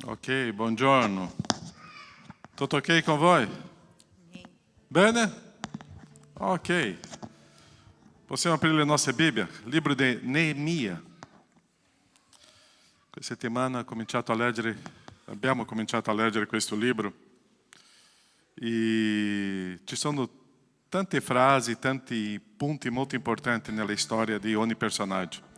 Ok, buongiorno. Tutto ok con voi? Bene? Ok. Possiamo aprire le nostre Bibbie? Libro di Neemia. Questa settimana abbiamo cominciato a leggere questo libro e ci sono tante frasi, tanti punti molto importanti nella storia di ogni personaggio.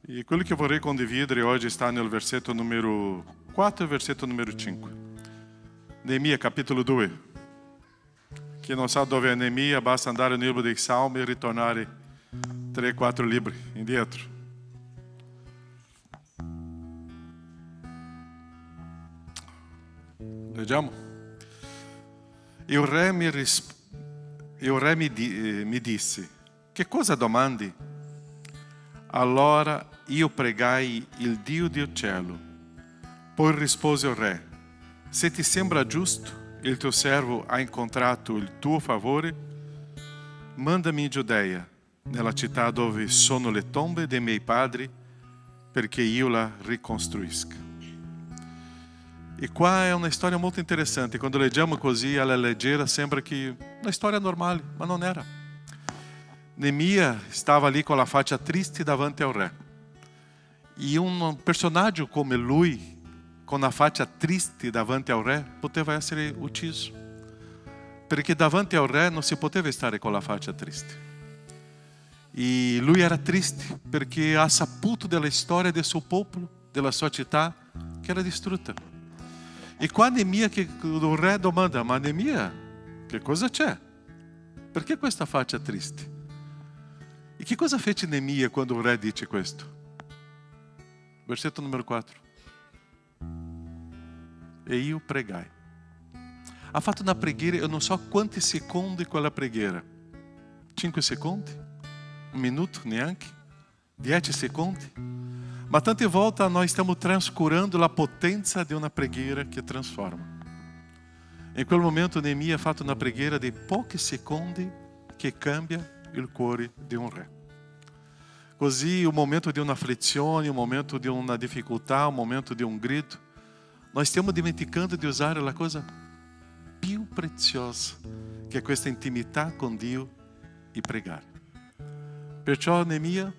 E quello che vorrei condividere oggi sta nel versetto numero 4 e versetto numero 5. Neemia, capítulo 2. Chi non sa dove è Neemia, basta andare nel libro dei Salmi e ritornare 3-4 libri indietro. Leggiamo. E il re mi disse: che cosa domandi? Allora io pregai il Dio del cielo. Poi rispose il re: se ti sembra giusto, il tuo servo ha incontrato il tuo favore, mandami in Giudea, nella città dove sono le tombe dei miei padri, perché io la ricostruisca. E qua è una storia molto interessante. Quando leggiamo così alla leggera sembra che una storia normale, ma non era. Neemia stava lì con la faccia triste davanti al re. E un personaggio come lui, con la faccia triste davanti al re, poteva essere ucciso. Perché davanti al re non si poteva stare con la faccia triste. E lui era triste perché ha saputo della storia del suo popolo, della sua città, che era distrutta. E qua Neemia, che il re domanda: ma Neemia, che cosa c'è? Perché questa faccia triste? E che cosa fece Neemia quando il re dice questo? Versetto numero 4. E io pregai. Ha fatto una preghiera, eu non so quanti secondi quella preghiera. 5 secondi? Un minuto neanche? 10 secondi? Ma tante volte noi stiamo trascurando la potenza di una preghiera che trasforma. In quel momento Neemia ha fatto una preghiera di pochi secondi che cambia il cuore di un re. Così o momento di un'afflizione, o momento di una difficoltà, o momento di un grito, nós stiamo dimenticando di usare la cosa più preziosa, che è questa intimità con Dio e pregare. Perciò Neemia,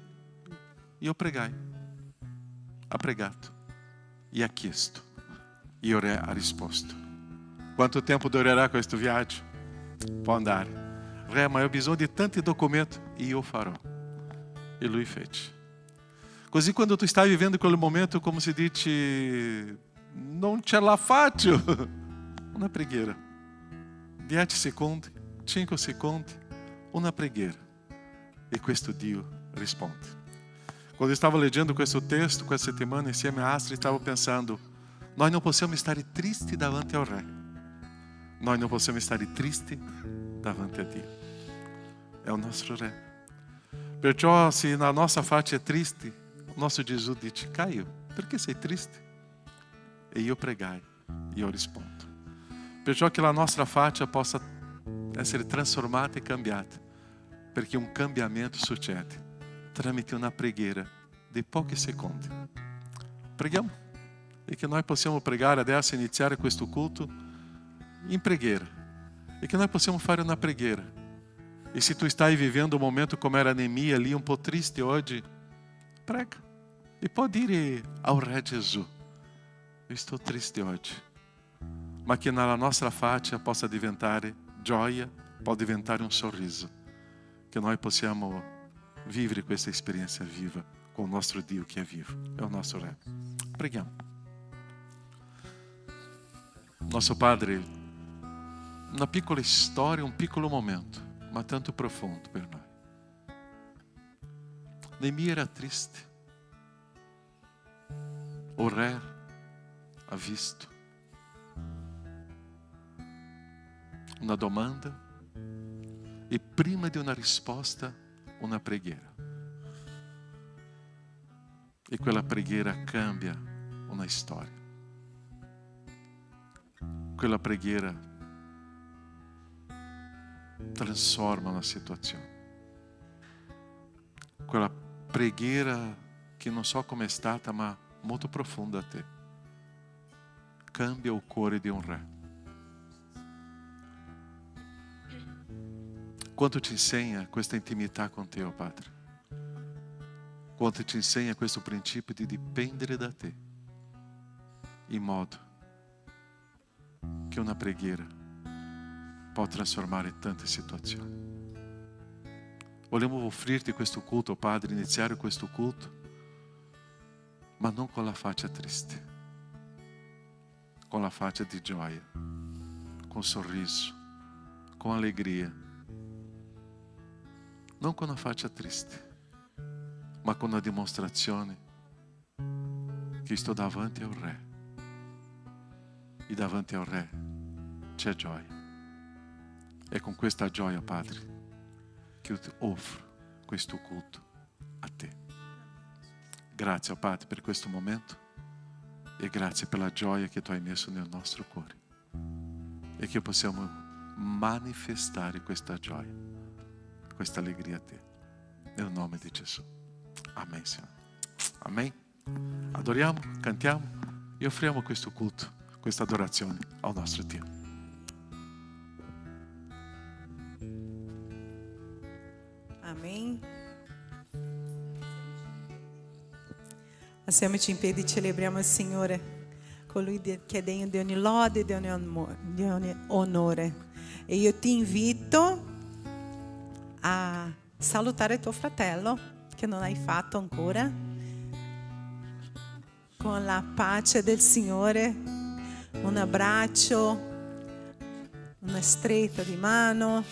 io pregai, ha pregato e ha chiesto, e il re ha risposto. Quanto tempo durerà questo viaggio? Può andare. Re, ma ho bisogno di tanti documenti e io farò. E lui fece. Così quando tu stai vivendo quel momento, come si dice, non ce la faccio, una preghiera. 10 secondi, 5 secondi, una preghiera. E questo Dio risponde. Quando eu estava leggendo questo testo, questa settimana, insieme a Astrid, stavo pensando, nós não possiamo stare tristi davanti ao Re. Nós não possiamo stare tristi davanti a Dio. È il nostro Re. Perciò se na nossa faccia è triste, o nosso Gesù dice: Caio, perché sei triste? E io pregai, e io rispondo. Perciò che la nostra faccia possa essere trasformata e cambiata, perché un cambiamento succede tramite una preghiera di pochi secondi. Preghiamo e che noi possiamo pregare adesso, iniziare questo culto in preghiera, e che noi possiamo fare una preghiera. E se tu stai vivendo um momento como era Neemia ali, um pouco triste hoje, prega. E pode ir ao Re Gesù. Eu estou triste hoje. Ma che nella nostra faccia possa diventare gioia, pode diventare um sorriso. Que nós possiamo vivere questa esperienza viva com o nostro Dio che è vivo. É o nosso Re. Preghiamo. Nosso Padre, uma piccola storia, um piccolo momento, ma tanto profondo per noi. Neemia era triste. O re ha visto una domanda e prima di una risposta una preghiera. E quella preghiera cambia una storia. Quella preghiera transforma una situazione. Quella preghiera che non so come è stata, ma molto profonda a te. cambia il cuore di un re. Quanto ti insegna questa intimità con te, oh Padre? Quanto ti insegna questo principio di dipendere da te, in modo che una preghiera può trasformare tante situazioni. Vogliamo offrirti questo culto, Padre, iniziare questo culto, ma non con la faccia triste, con la faccia di gioia, con sorriso, con allegria. Non con una faccia triste, ma con una dimostrazione che sto davanti al Re. E davanti al Re c'è gioia. È con questa gioia, Padre, che io ti offro questo culto a te. Grazie, Padre, per questo momento e grazie per la gioia che tu hai messo nel nostro cuore e che possiamo manifestare questa gioia, questa allegria a te, nel nome di Gesù. Amen, Signore. Amen. Adoriamo, cantiamo e offriamo questo culto, questa adorazione al nostro Dio. Amém. Alziamoci in piedi e celebriamo il Signore, colui che è degno di ogni lode e di ogni onore. E io ti invito a salutare tuo fratello, che non hai fatto ancora, con la pace del Signore, un abbraccio, una stretta di mano,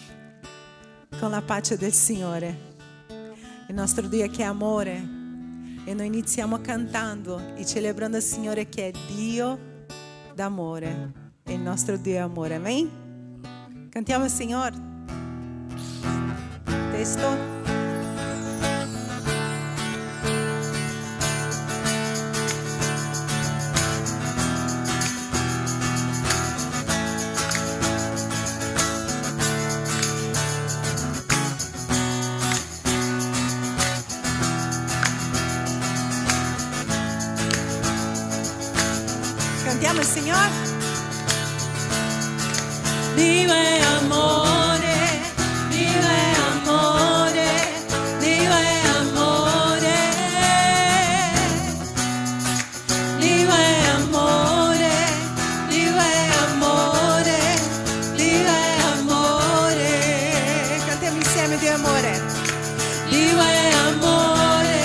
con la pace del Signore. Il nostro Dio che è amore, e noi iniziamo cantando e celebrando il Signore che è Dio d'amore, e il nostro Dio è amore. Amen? Cantiamo il Signore. Testo. Cantiamo il Signore. Dio è amore, Dio è amore, Dio è amore, Dio è amore, Dio è amore, Dio è amore. Cantiamo insieme Dio è amore. Dio è amore,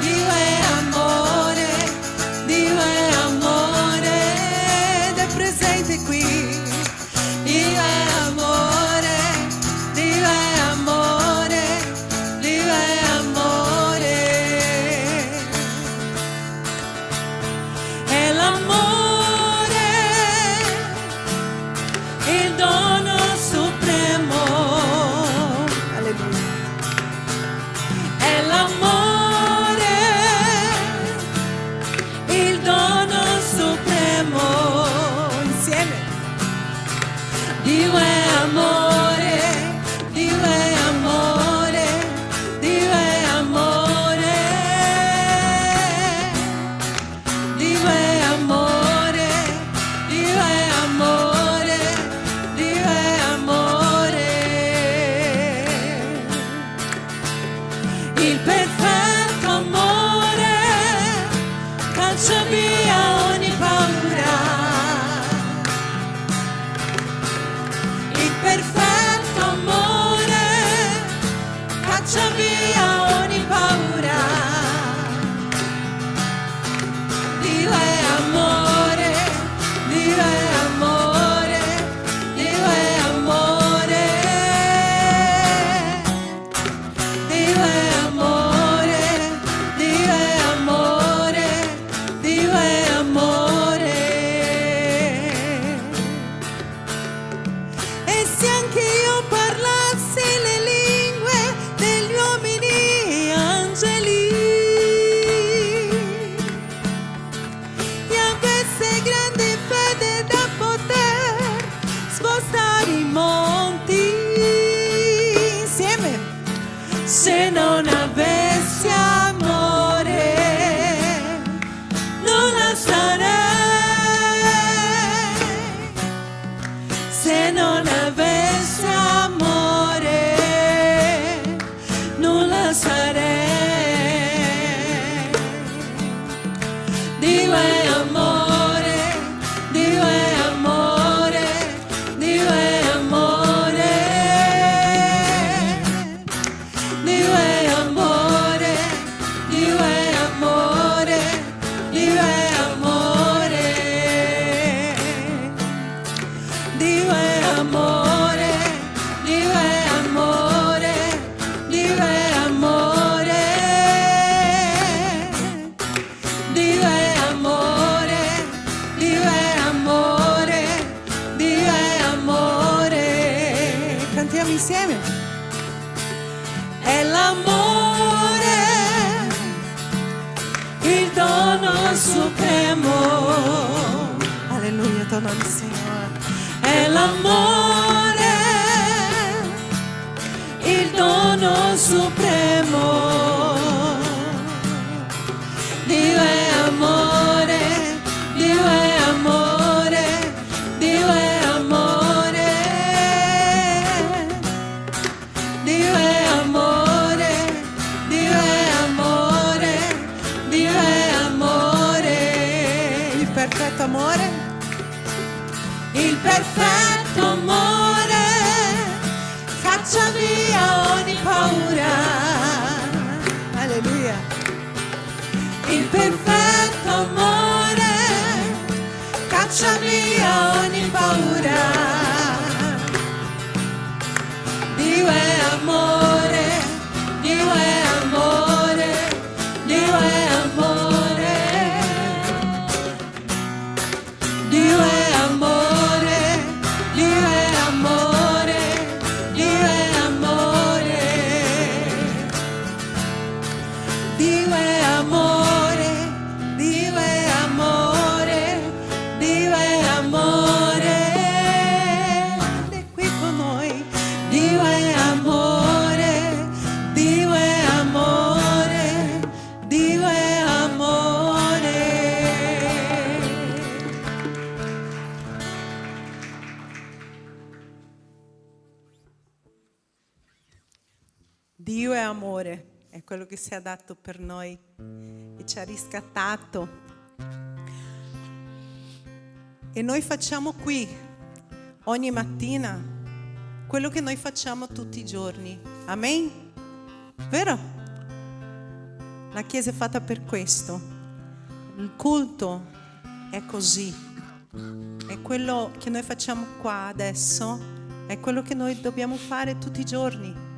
Dio è amore, Dio è amore. Presente qui, Dio è amore. Se non avessi amore, nulla sarei. Dio è amore, Dio è amore, Dio è amore. Dio è amore, Dio è amore, Dio è amore. Dio è amore, Dio è amore, Dio è amore. Dio è amore, Dio è amore, Dio è amore. Cantiamo insieme. È l'amore, il dono supremo. Alleluia, tuo nome, Signore. È l'amore, il dono supremo. Dio è amore, Dio è amore, Dio è amore. Dio è amore, Dio è amore, Dio è amore. Il perfetto amore, il perfetto amore, caccia via ogni paura. Alleluia. Il perfetto amore, caccia via ogni paura. Dio è amore, Dio è amore, Dio è amore. Dio è amore, Dio è amore, Dio è amore. Dio è amore, Dio è amore, Dio è amore. È qui con noi. Dio è amore, Dio è amore, Dio è amore. Dio è amore, è quello che si è dato per noi e ci ha riscattato. E noi facciamo qui ogni mattina quello che noi facciamo tutti i giorni. Amen? Vero? La Chiesa è fatta per questo. Il culto è così. È quello che noi facciamo qua adesso, è quello che noi dobbiamo fare tutti i giorni.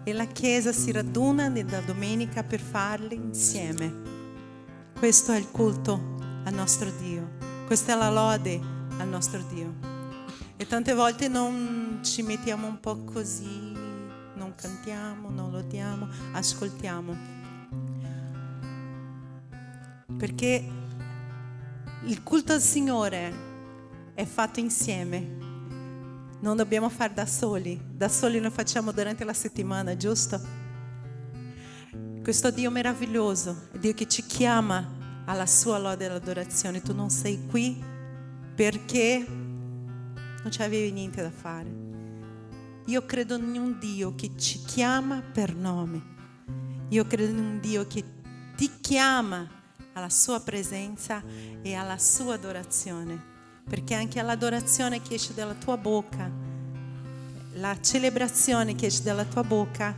E la Chiesa si raduna nella domenica per farli insieme. Questo è il culto al nostro Dio. Questa è la lode al nostro Dio. E tante volte non ci mettiamo un po' così, non cantiamo, non lodiamo, ascoltiamo. Perché il culto al Signore è fatto insieme. Non dobbiamo fare da soli. Da soli lo facciamo durante la settimana, giusto? Questo Dio meraviglioso, è Dio che ci chiama alla sua lode e all'adorazione. Tu non sei qui perché non c'avevi niente da fare. Io credo in un Dio che ci chiama per nome. Io credo in un Dio che ti chiama alla sua presenza e alla sua adorazione. Perché anche l'adorazione che esce dalla tua bocca, la celebrazione che esce dalla tua bocca,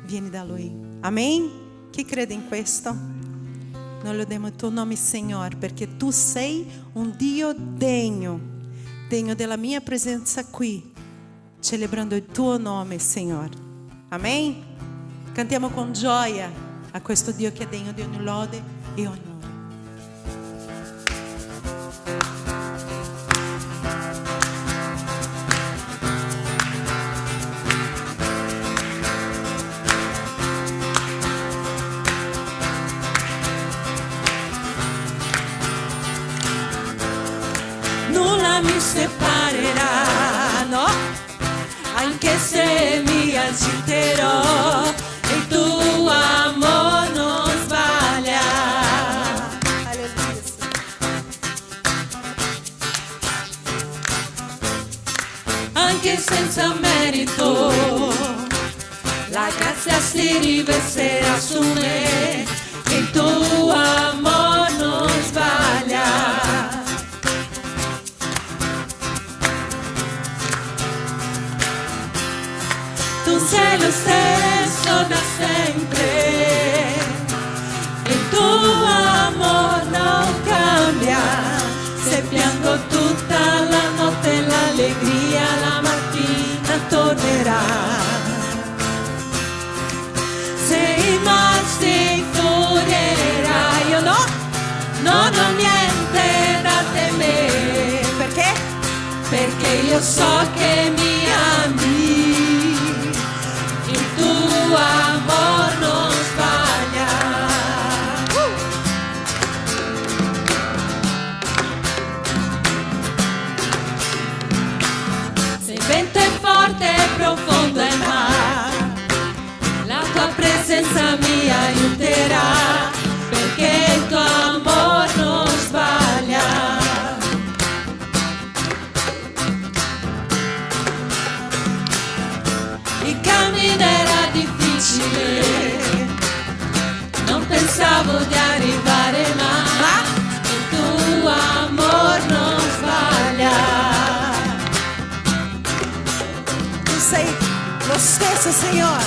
viene da Lui. Amen? Chi crede in questo? Noi lodiamo il tuo nome, Signore, perché tu sei un Dio degno della mia presenza qui, celebrando il tuo nome, Signore. Amen? Cantiamo con gioia a questo Dio che è degno di ogni lode e onore. Mi separerà, no? Anche se mi agiterò, il tuo amore non sbaglia. anche senza merito, la grazia si riverserà su me, il tuo amor non sbaglia. Tu sei lo stesso da sempre, il tuo amor non cambia. Se piango tutta la notte, l'allegria la mattina tornerà. Se il mar si infurierà, io non ho niente da temere. Perché? Perché io so che mi ami, il tuo amor non sbaglia. Se il vento è forte e profondo è mare, la tua presenza mi aiuterà, perché il tuo amor non sbaglia. Il cammino era difficile, non pensavo di arrivare mai, il tuo amor non sbaglia. Tu sei lo stesso, Signore,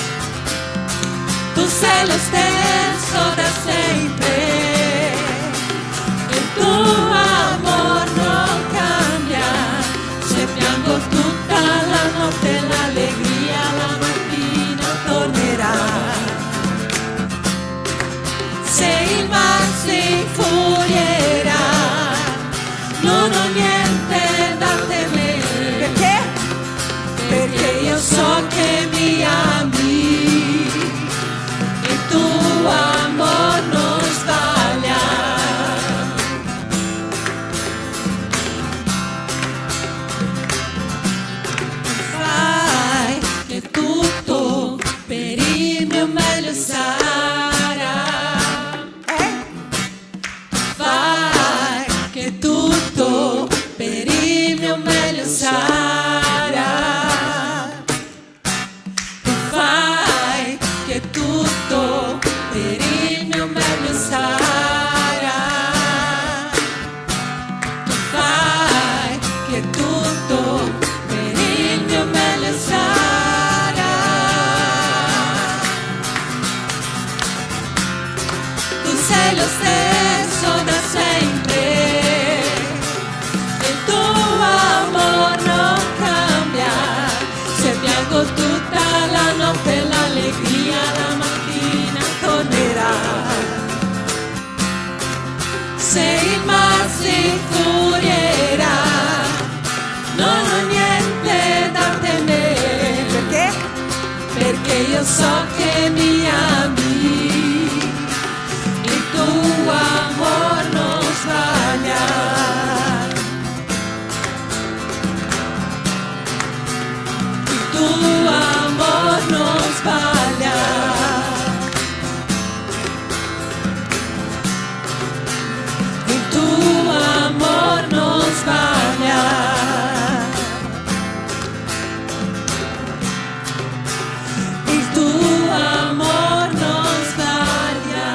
tu sei lo stesso da sempre, il tuo amor non cambia. Se piango tutta la notte, l'allegria la mattina tornerà. Se il mar si infurierà, non ho niente da temere. Perché? Perché io so che mi ami, il tuo amor non sbaglia. Fai che tutto per il mio meglio sarà. Fai che tutto per il mio meglio sarà. Fai che tutto per il mio meglio sarà. Fai che tutto per il mio meglio sarà. Tu sei lo stesso da sempre, il tuo amor non cambia. Se piango tutta la notte, l'allegria la mattina tornerà. Se il mar si infurierà, non ho niente da temere. Perché? Perché io so che mi ami, il tuo amor non sbaglia. Il tuo amor non sbaglia. Il tuo amor non sbaglia. Il tuo amor non sbaglia.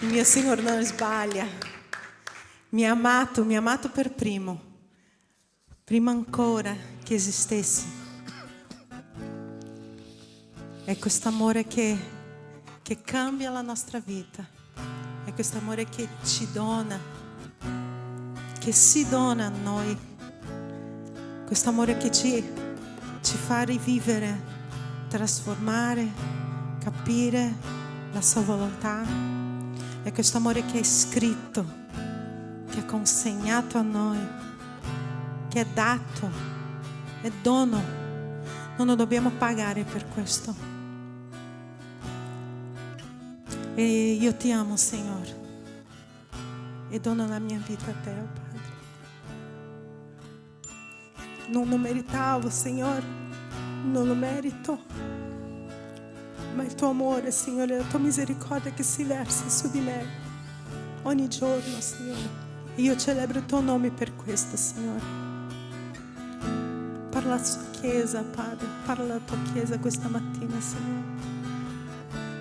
Il mio Signore non sbaglia. Mi ha amato per primo, prima ancora che esistessi. È questo amore che cambia la nostra vita, è questo amore che ci dona, che si dona a noi, questo amore che ci fa rivivere, trasformare, capire la sua volontà. È questo amore che è scritto, che è consegnato a noi, che è dato, è dono. Non lo dobbiamo pagare per questo. E io ti amo, Signore, e dono la mia vita a te, oh Padre. Non lo meritavo, Signore, non lo merito, ma il tuo amore, Signore, la tua misericordia che si versa su di me ogni giorno, Signore, Io celebro il tuo nome per questo, Signore. Parla alla sua chiesa, Padre. Parla alla tua chiesa questa mattina, Signore.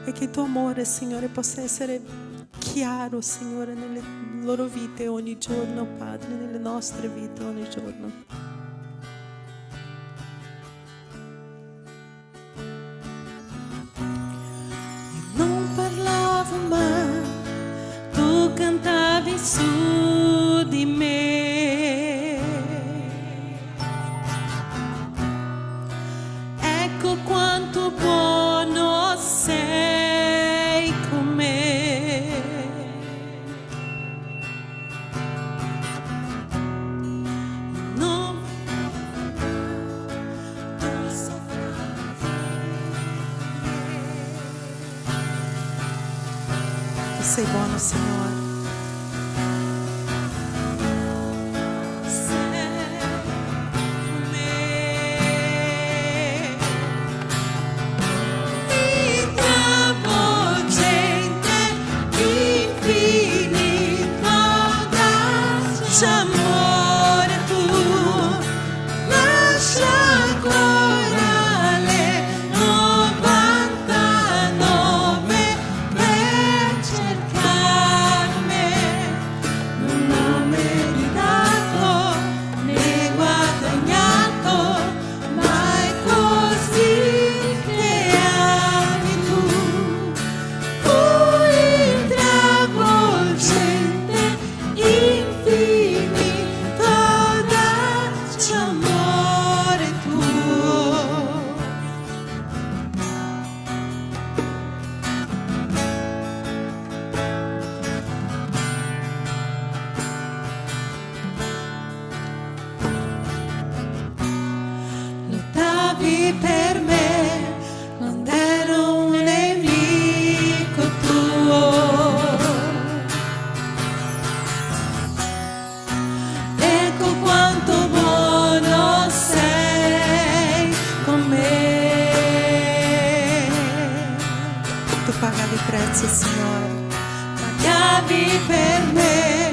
E che il tuo amore, Signore, possa essere chiaro, Signore, nelle loro vite ogni giorno, Padre, nelle nostre vite ogni giorno. Non parlavo mai, tu cantavi su di me. Ecco quanto buono sei con me. Non tu sei buono, Signore. Per me quando ero un nemico tuo, ecco quanto buono sei con me. Tu pagavi il prezzo, Signore, pagavi per me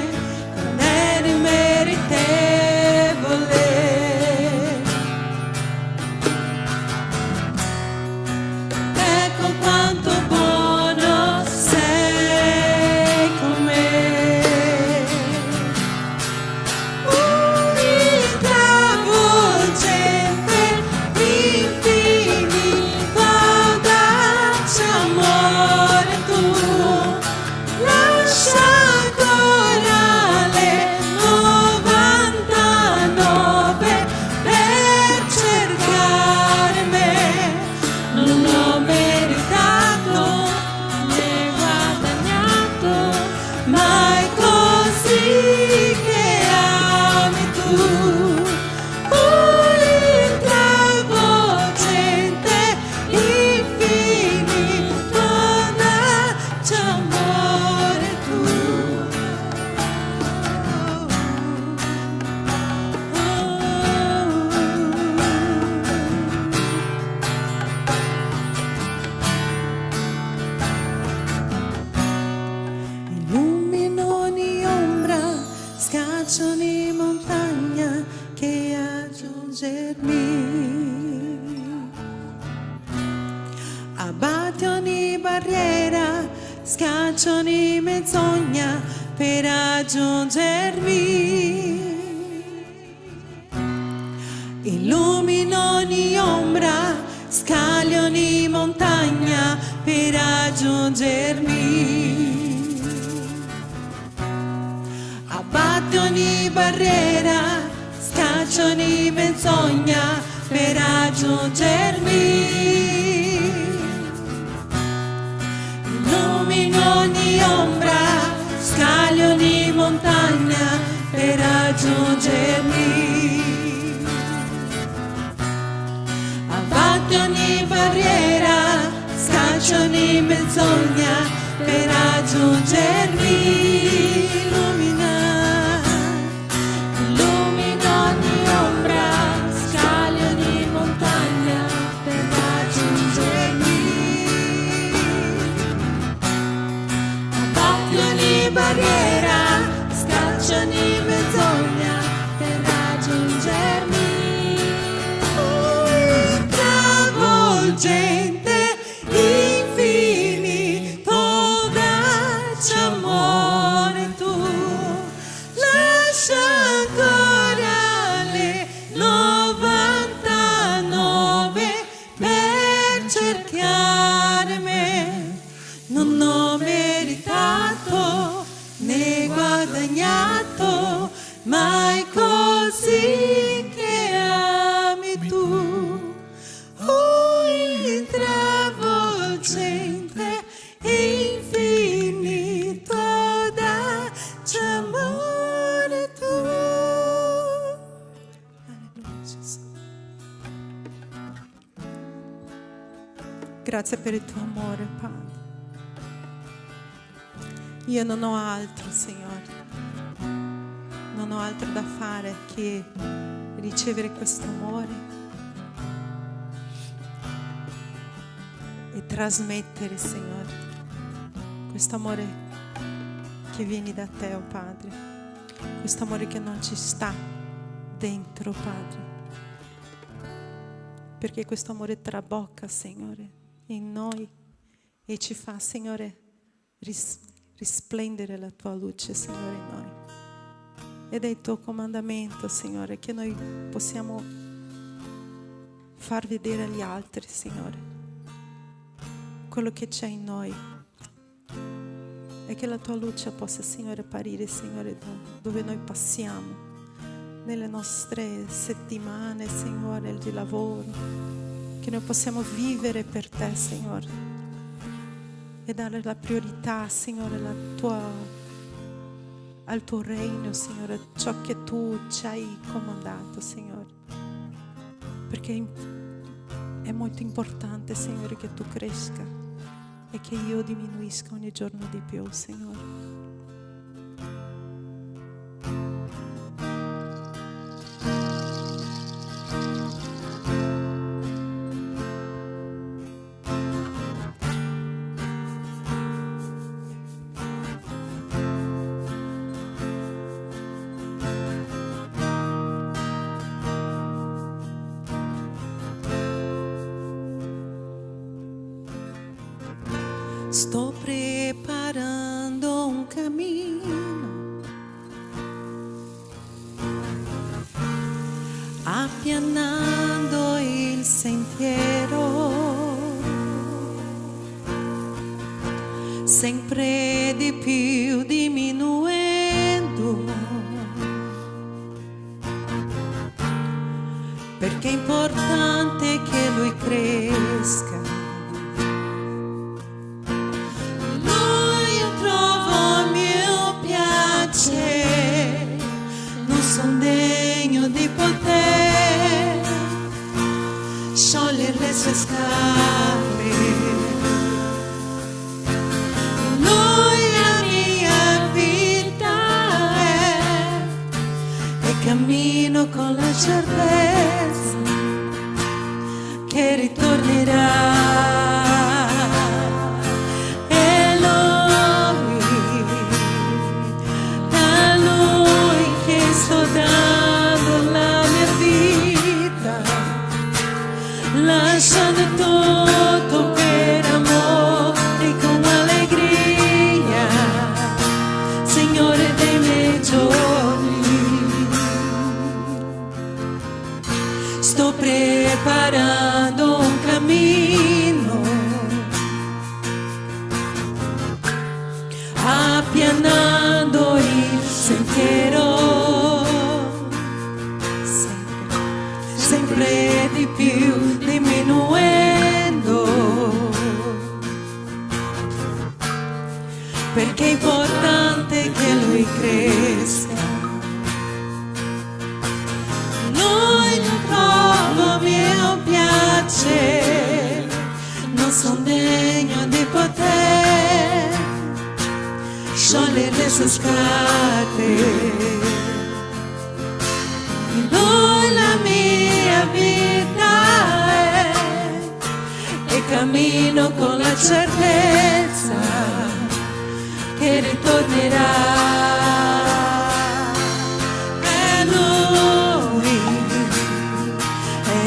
quando eri meritevole. Ogni montagna che aggiungermi, abbatti ogni barriera, scaccia ogni menzogna per raggiungermi, illumina ogni ombra, scaglia ogni montagna per raggiungermi. Abbatte ogni barriera, scaccia ogni menzogna per raggiungermi. Illumina ogni ombra, scaglia ogni montagna per raggiungermi. Abbatte ogni barriera, scaccia ogni menzogna per raggiungermi. Barriera, scaccia ogni ma è così che ami tu, il travolgente e infinito d'amore tu. Alleluia, Gesù. Grazie per il tuo amore, Padre. Io non ho altro, Signore. Non ho altro da fare che ricevere questo amore e trasmettere, Signore, questo amore che viene da te, oh Padre, questo amore che non ci sta dentro, Padre, perché questo amore trabocca, Signore, in noi e ci fa, Signore, risplendere la tua luce, Signore, in noi. Ed è il tuo comandamento, Signore, che noi possiamo far vedere agli altri, Signore, quello che c'è in noi. E che la tua luce possa, Signore, apparire, Signore, dove noi passiamo, nelle nostre settimane, Signore, di lavoro, che noi possiamo vivere per te, Signore, e dare la priorità, Signore, al tuo regno, Signore, ciò che tu ci hai comandato, Signore, perché è molto importante, Signore, che tu cresca e che io diminuisca ogni giorno di più, Signore. Sto preparando un cammino, appianando il sentiero, sempre di più diminuendo, perché è importante che lui cresca. Non son degno di poter sciogliere le sue scarpe. Lui la mia vita è, e cammino con la certezza che ritornerà. Lasciando tutto per amore con allegria, Signore dei miei giorni. Sto preparando un cammino, appianando il sentiero, sempre di più diminuendo, perché è importante che lui cresca. Lui non trova mio piacere, non son degno di poter sciogliere le sue scarpe. Lui la mia vita è, e cammino con la certezza che ritornerà. È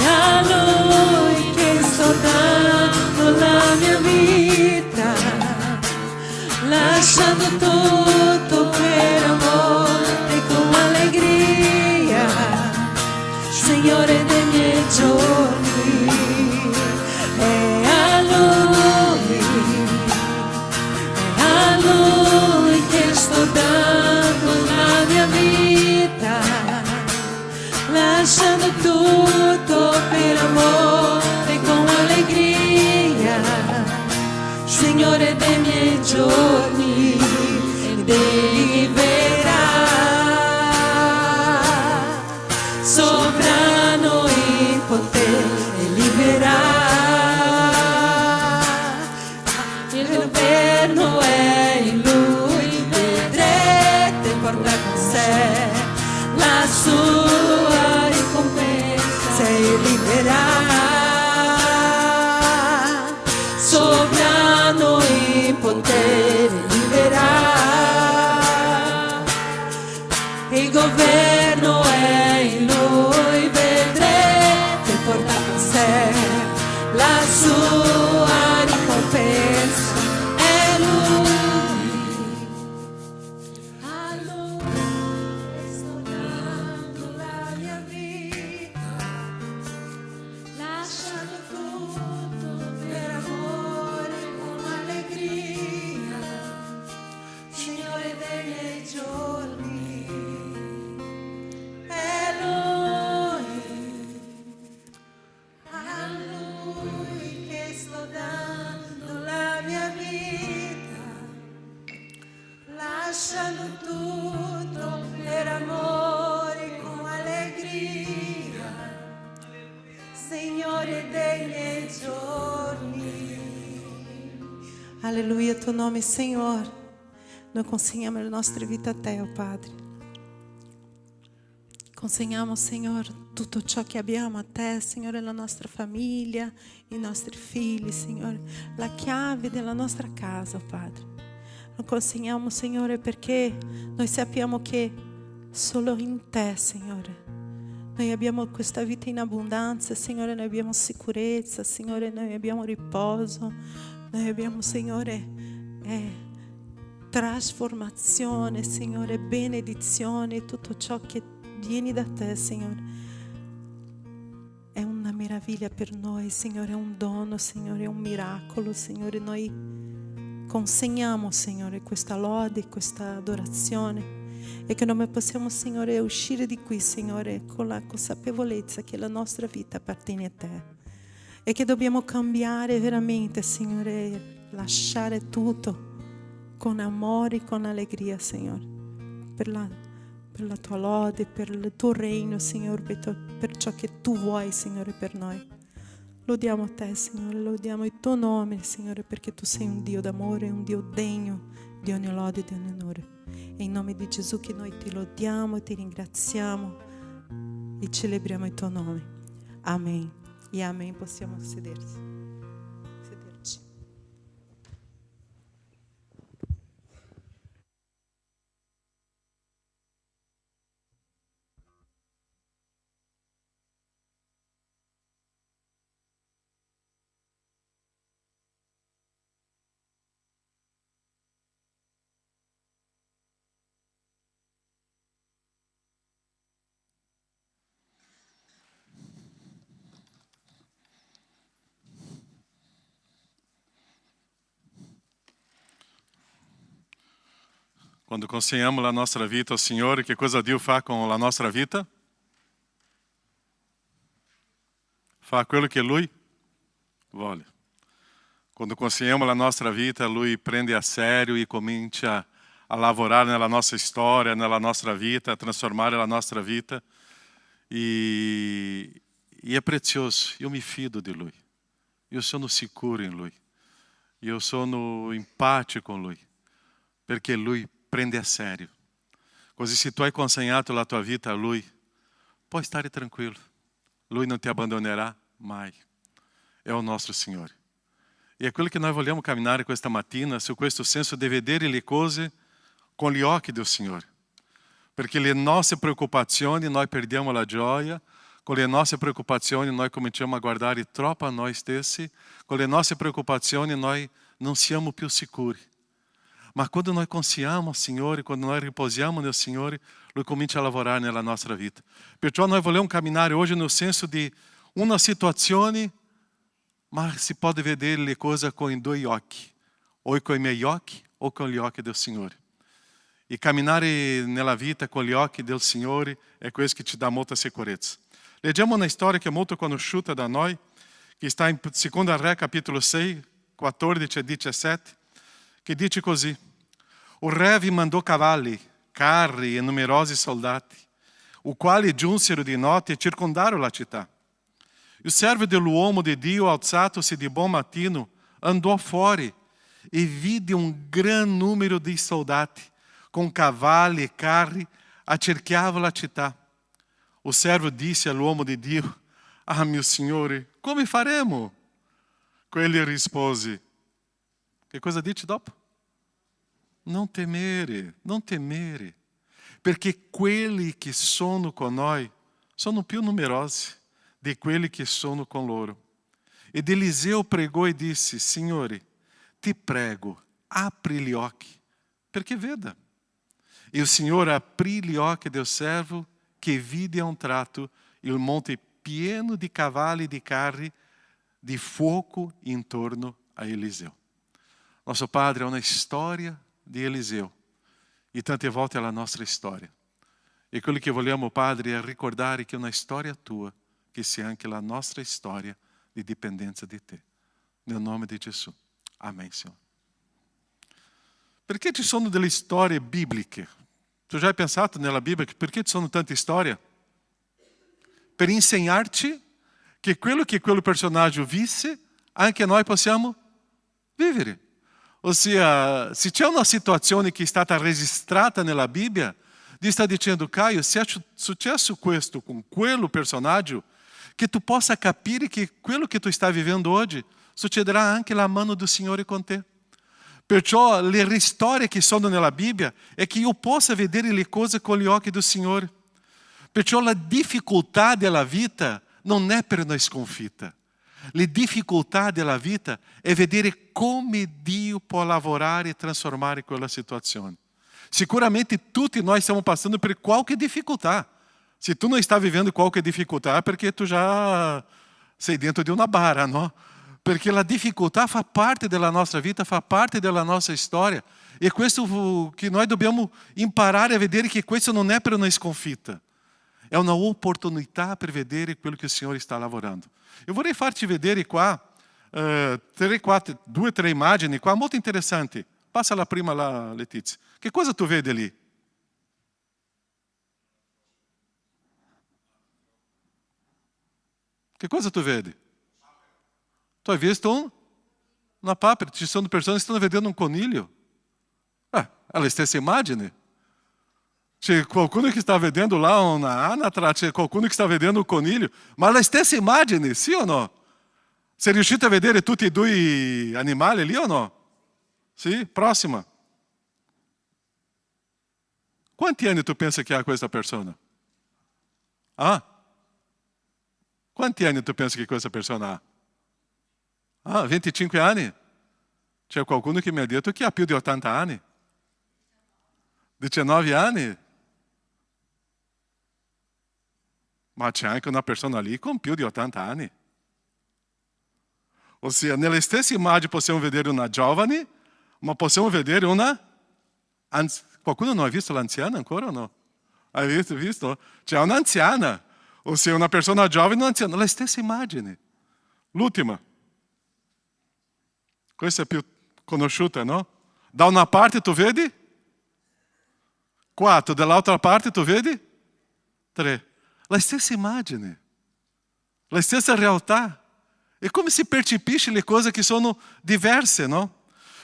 a lui che sto dando la mia vita, lasciando tutto per amore con allegria, Signore dei miei giorni. È a lui sua ricompensa e liberar, sovrano in potere liberar, il governo è in lui, vedrete porta con sé la sua ricompensa, è lui. A lui sto dando la mia vita, lasciando tutto per amore con allegria, Signore dei miei giorni, è lui, a lui che sto dando la mia vita, lasciando tutto per amore con allegria, Signore dei miei giorni. Aleluia, teu nome, Senhor. Noi consegniamo le nostre vite a te, oh Padre. Consegniamo, Signore, tutto ciò che abbiamo a te, Signore, la nostra famiglia, i nostri figli, Signore, la chiave della nostra casa, oh Padre. Lo consegniamo, Signore, perché noi sappiamo che solo in te, Signore, noi abbiamo questa vita in abbondanza, Signore, noi abbiamo sicurezza, Signore, noi abbiamo riposo, noi abbiamo, Signore, trasformazione, Signore, benedizione, tutto ciò che viene da te, Signore. È una meraviglia per noi, Signore, è un dono, Signore, è un miracolo, Signore. Noi consegniamo, Signore, questa lode, questa adorazione, e che noi possiamo, Signore, uscire di qui, Signore, con la consapevolezza che la nostra vita appartiene a te e che dobbiamo cambiare veramente, Signore, lasciare tutto con amore, con allegria, Signore, per la tua lode, per il tuo regno, Signore, per ciò che tu vuoi, Signore, per noi. Lodiamo te, Signore, lodiamo il tuo nome, Signore, perché tu sei un Dio d'amore, un Dio degno di ogni lode e di ogni onore. È in nome di Gesù che noi ti lodiamo, ti ringraziamo e celebriamo il tuo nome. Amen. E amen. Possiamo sederci. Quando consegniamo la nostra vita al Signore, che cosa Dio fa con la nostra vita? Fa quello che Lui vuole. Quando consegniamo la nostra vita, Lui prende a sério e comincia a lavorare nella nostra storia, nella nostra vita, a trasformare la nostra vita. E è prezioso, io mi fido di Lui. Io sono sicuro in Lui. Io sono in pace con Lui. Perché Lui prende a sério. Così se tu hai consegnato la tua vita a Lui, puoi stare tranquillo. Lui non ti abbandonerà mai. È il nostro Signore. E è quello che noi vogliamo camminare questa mattina, su questo senso di vedere le cose con gli occhi del Signore. Perché le nostre preoccupazioni noi perdiamo la gioia, con le nostre preoccupazioni noi cominciamo a guardare troppo a noi stessi, con le nostre preoccupazioni noi non siamo più sicuri. Ma quando noi confiamo al Signore, quando noi riposiamo nel Signore, Lui comincia a lavorare nella nostra vita. Perciò noi vogliamo camminare hoje no senso di una situazione, ma si pode vedere le cose con i due occhi, o con i miei occhi o con gli occhi del Signore. E camminare nella vita con gli occhi del Signore è questo che ci dà molta sicurezza. Leggiamo una storia che è molto conosciuta da noi, che sta in 2 Re, capitolo 6, 14 e 17, che dice così: o re vi mandò cavalli, carri e numerosi soldati, i quali giunsero di notte e circondarono la città. Il servo dell'uomo di Dio, alzatosi di buon mattino, andò fuori e vide un gran numero di soldati, con cavalli e carri, accerchiavano la città. o servo disse all'uomo di Dio: "Ah, mio Signore, come faremo?" Quegli rispose: che cosa dice dopo? Non temere, perché quelli che sono con noi sono più numerosi di quelli che sono con loro. Ed Eliseo pregò e disse: Signore, ti prego, apri gli occhi, perché veda. E il Signore aprì gli occhi del servo, che vide a un tratto il monte pieno di cavalli e di carri di fuoco intorno a Eliseo. Nosso Padre è una storia di Eliseo e tante volte è la nostra storia. E quello che vogliamo, Padre, è ricordare che è una storia tua, che sia anche la nostra storia di dipendenza di te. Nel nome di Gesù. Amém, Senhor. Perché ci sono delle storie bibliche? Tu já hai pensato nella Bibbia perché ci sono tante storie? Per insegnarci che quello personaggio visse, anche noi possiamo vivere. Ossia, se c'è una situazione che è stata registrata nella Bibbia, Dio sta dicendo: Caio, se è successo questo con quello personaggio, che tu possa capire che quello che tu stai vivendo oggi succederà anche la mano do Signore con te. Perciò le storie che sono nella Bibbia è che io possa vedere le cose con gli occhi do Signore. Perciò la difficoltà della vita non è per una sconfitta. Le difficoltà della vita è vedere come Dio può lavorare e trasformare quella situazione. Sicuramente tutti noi stiamo passando per qualche difficoltà. Se tu não está vivendo qualquer dificuldade, é porque tu já sei dentro de uma barra, não? Porque a dificuldade faz parte da nossa vida, faz parte da nossa história. E questo que nós dobbiamo imparare a vedere che questo non è per una sconfitta. È una opportunità per vedere quello che il Signore sta lavorando. Eu vorrei farti vedere qua 2 o 3 immagini qua molto interessanti. Passa la prima lá, Letizia. Che cosa tu vedi lì? Che cosa tu vedi? Tu hai visto una papera? Ci sono persone che stanno vedendo un coniglio. È la stessa immagine. C'è qualcuno che sta vedendo là una anatra, c'è qualcuno che sta vedendo un coniglio. Ma è la stessa immagine, sì o no? Sei riuscito a vedere tutti e 2 animali lì o no? Sì? Prossima. Quanti anni tu pensi che ha questa persona? Quanti anni tu pensi che questa persona ha? 25 anni? C'è qualcuno che mi ha detto che ha più di 80 anni. 19 anni? Ma c'è anche una persona lì con più di 80 anni. Ossia, nella stessa immagine possiamo vedere una giovane, ma possiamo vedere una... Qualcuno non ha visto l'anziana ancora o no? Hai visto? C'è un'anziana. Ossia, una persona giovane e un'anziana. La stessa immagine. L'ultima. Questa è più conosciuta, no? Da una parte tu vedi 4, dall'altra parte tu vedi 3. La stessa immagine. La stessa realtà. È come si percepisce le cose che sono diverse, no?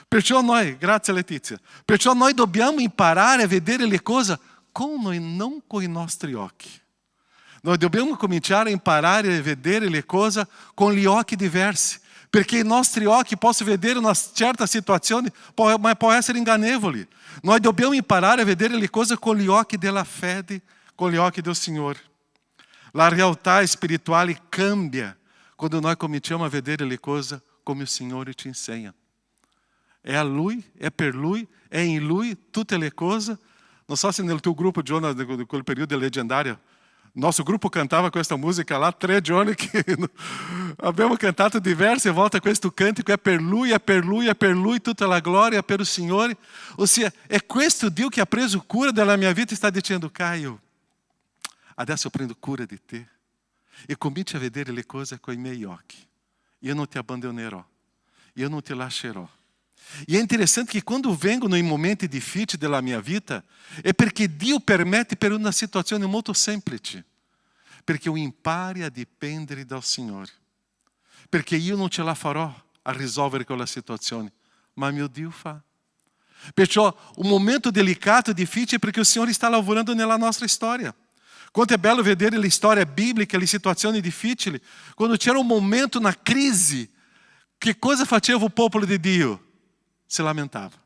Perciò noi, grazie Letizia, perciò noi dobbiamo imparare a vedere le cose non con i nostri occhi. Noi dobbiamo cominciare a imparare a vedere le cose con gli occhi diversi, perché i nostri occhi possono vedere una certa situazione, ma può essere ingannevoli. Noi dobbiamo imparare a vedere le cose con gli occhi della fede, con gli occhi del Signore. La realtà spirituale cambia quando noi cominciamo a vedere le cose come il Signore ci insegna. È a Lui, è per Lui, è in Lui tutte le cose. Non so se nel tuo gruppo, Jonas, di quel periodo leggendario, nosso gruppo cantava questa musica là 3 giorni che abbiamo cantato diverse volte questo cantico, è per Lui, è per Lui, è per Lui tutta la gloria, è per il Signore. Ossia, è questo Dio che ha preso cura della mia vita e sta dicendo: Caio, adesso eu prendo cura di te e cominci a vedere le cose con i miei occhi. Io non ti abbandonerò, io non ti lascerò. E è interessante che quando vengono i momenti difficili della mia vita è perché Dio permette per una situazione molto semplice, perché io impari a dipendere dal Signore, perché io non ce la farò a risolvere quella situazione, ma mio Dio fa. Perciò un momento delicato e difficile è perché il Signore sta lavorando nella nostra storia. Quanto è bello vedere le storie bibliche, le situazioni difficili, quando c'era un momento na crisi, che cosa faceva o popolo di Dio? Se lamentava.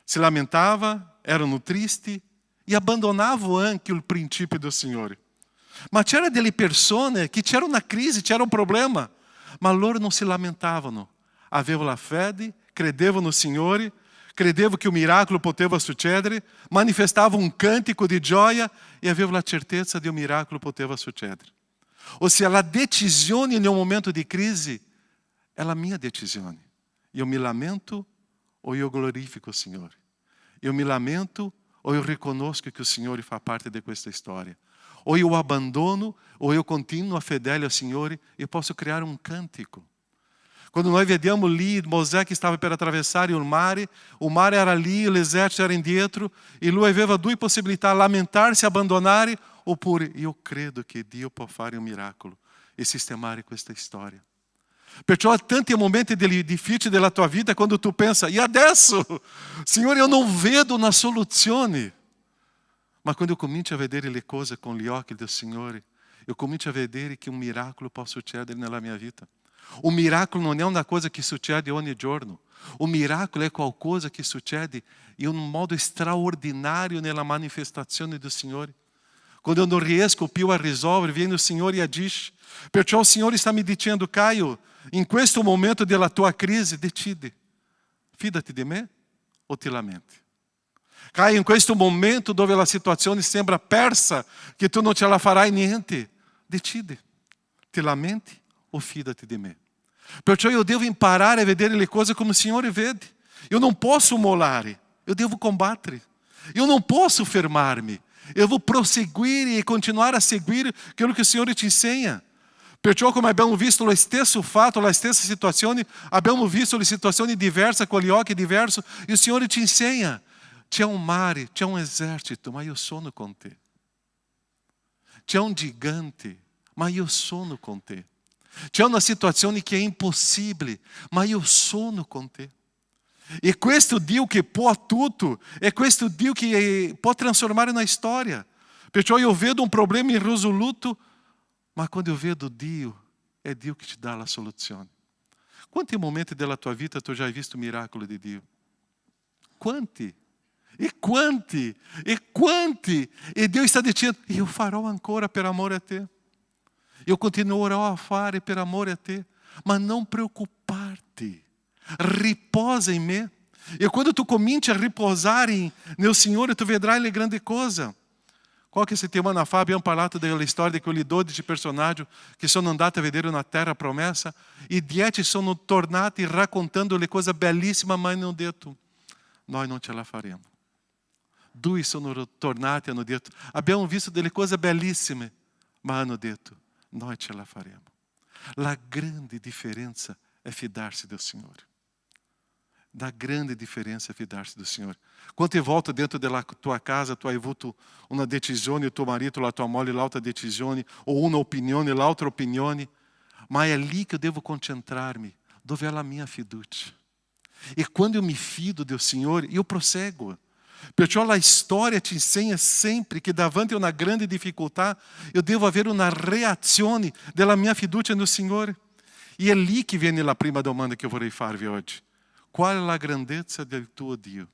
Se lamentava, erano tristi e abbandonavam anche il principio del Signore. Ma c'era delle persone che c'era una crisi, c'era un problema, ma loro non si lamentavano. Avevano la fede, credevano no Signore, credevano che o miracolo poteva succedere, manifestavam um cântico de gioia e avevano la certeza de um miracolo poteva succedere. Ou seja, a decisione em um momento de crise é a minha decisão. Eu me lamento ou eu glorifico o Senhor. Eu me lamento ou eu reconozco que o Senhor faz parte de questa história. Ou eu abandono ou eu continuo a fedele ao Senhor e posso criar um cântico. Quando nós vediamo lì Mosè che stava per attraversare il mare era lì, l'esercito era indietro, e lui aveva due possibilità, lamentarsi, abbandonare, oppure io credo che Dio può fare un miracolo e sistemare questa storia. Perciò tanti momenti difficili della tua vita quando tu pensa, e adesso? Signore, io non vedo una soluzione. Ma quando eu comincio a vedere le cose con gli occhi del Signore, eu comincio a vedere che un miracolo può succedere nella mia vita. Un miracolo non è una cosa che succede ogni giorno. Un miracolo è qualcosa che succede in un modo straordinario nella manifestazione del Signore. Quando eu non riesco più a risolvere, viene il Signore e agisce. Perciò il Signore sta mi dicendo, Caio, in questo momento della tua crisi, decidi. Fidati di me o ti lamenti? Caio, in questo momento dove la situazione sembra persa, che tu non ce la farai niente, decidi. Ti lamenti ou fidati di me? Perciò io devo imparare a vedere le cose come il Signore vede. Eu não posso molare, eu devo combattere. Eu não posso fermarmi. Eu vou prosseguire e continuare a seguire aquilo que o Signore ci insegna. Perciò, come abbiamo visto lo stesso fatto, la stessa situazione, abbiamo visto le situazioni diverse, con gli occhi diversi, e il Signore ci insegna. C'è un mare, c'è un esercito, ma io sono con te. C'è un gigante, ma io sono con te. C'è una situazione che è impossibile, ma io sono con te. E questo Dio che può tutto, è questo Dio che può trasformare una storia. Perciò io vedo un problema irresoluto, ma quando eu vedo Dio, è Dio che ti dà la soluzione. Quanti momenti della tua vita tu già hai visto il miracolo di Dio? Quanti? E quanti? E quanti? E Dio sta dicendo, io farò ancora per amore a te. Eu continuerò a fare per amore a te, ma non preoccuparti, riposa in me. E quando tu cominci a riposare nel Signore, tu vedrai le grandi cose. Qualche settimana fa abbiamo parlato della storia di quei 12 personaggi che sono andati a vedere una terra promessa e 10 sono tornati raccontando le cose bellissime, ma hanno detto, noi non ce la faremo. 2 sono tornati e hanno detto, abbiamo visto delle cose bellissime, ma hanno detto, noi ce la faremo. La grande differenza è fidarsi del Signore. La grande differenza è fidarsi del Signore. Quante volte dentro della tua casa tu hai avuto una decisione, il tuo marito, la tua moglie, l'altra decisione, o una opinione, l'altra opinione, ma è lì che devo concentrarmi, dove è la mia fiducia. E quando eu mi fido del Signore, io proseguo. Perciò la storia ti insegna sempre che davanti a una grande difficoltà io devo avere una reazione della mia fiducia nel Signore. E è lì che viene la prima domanda che vorrei farvi oggi. Qual è la grandezza del tuo Dio?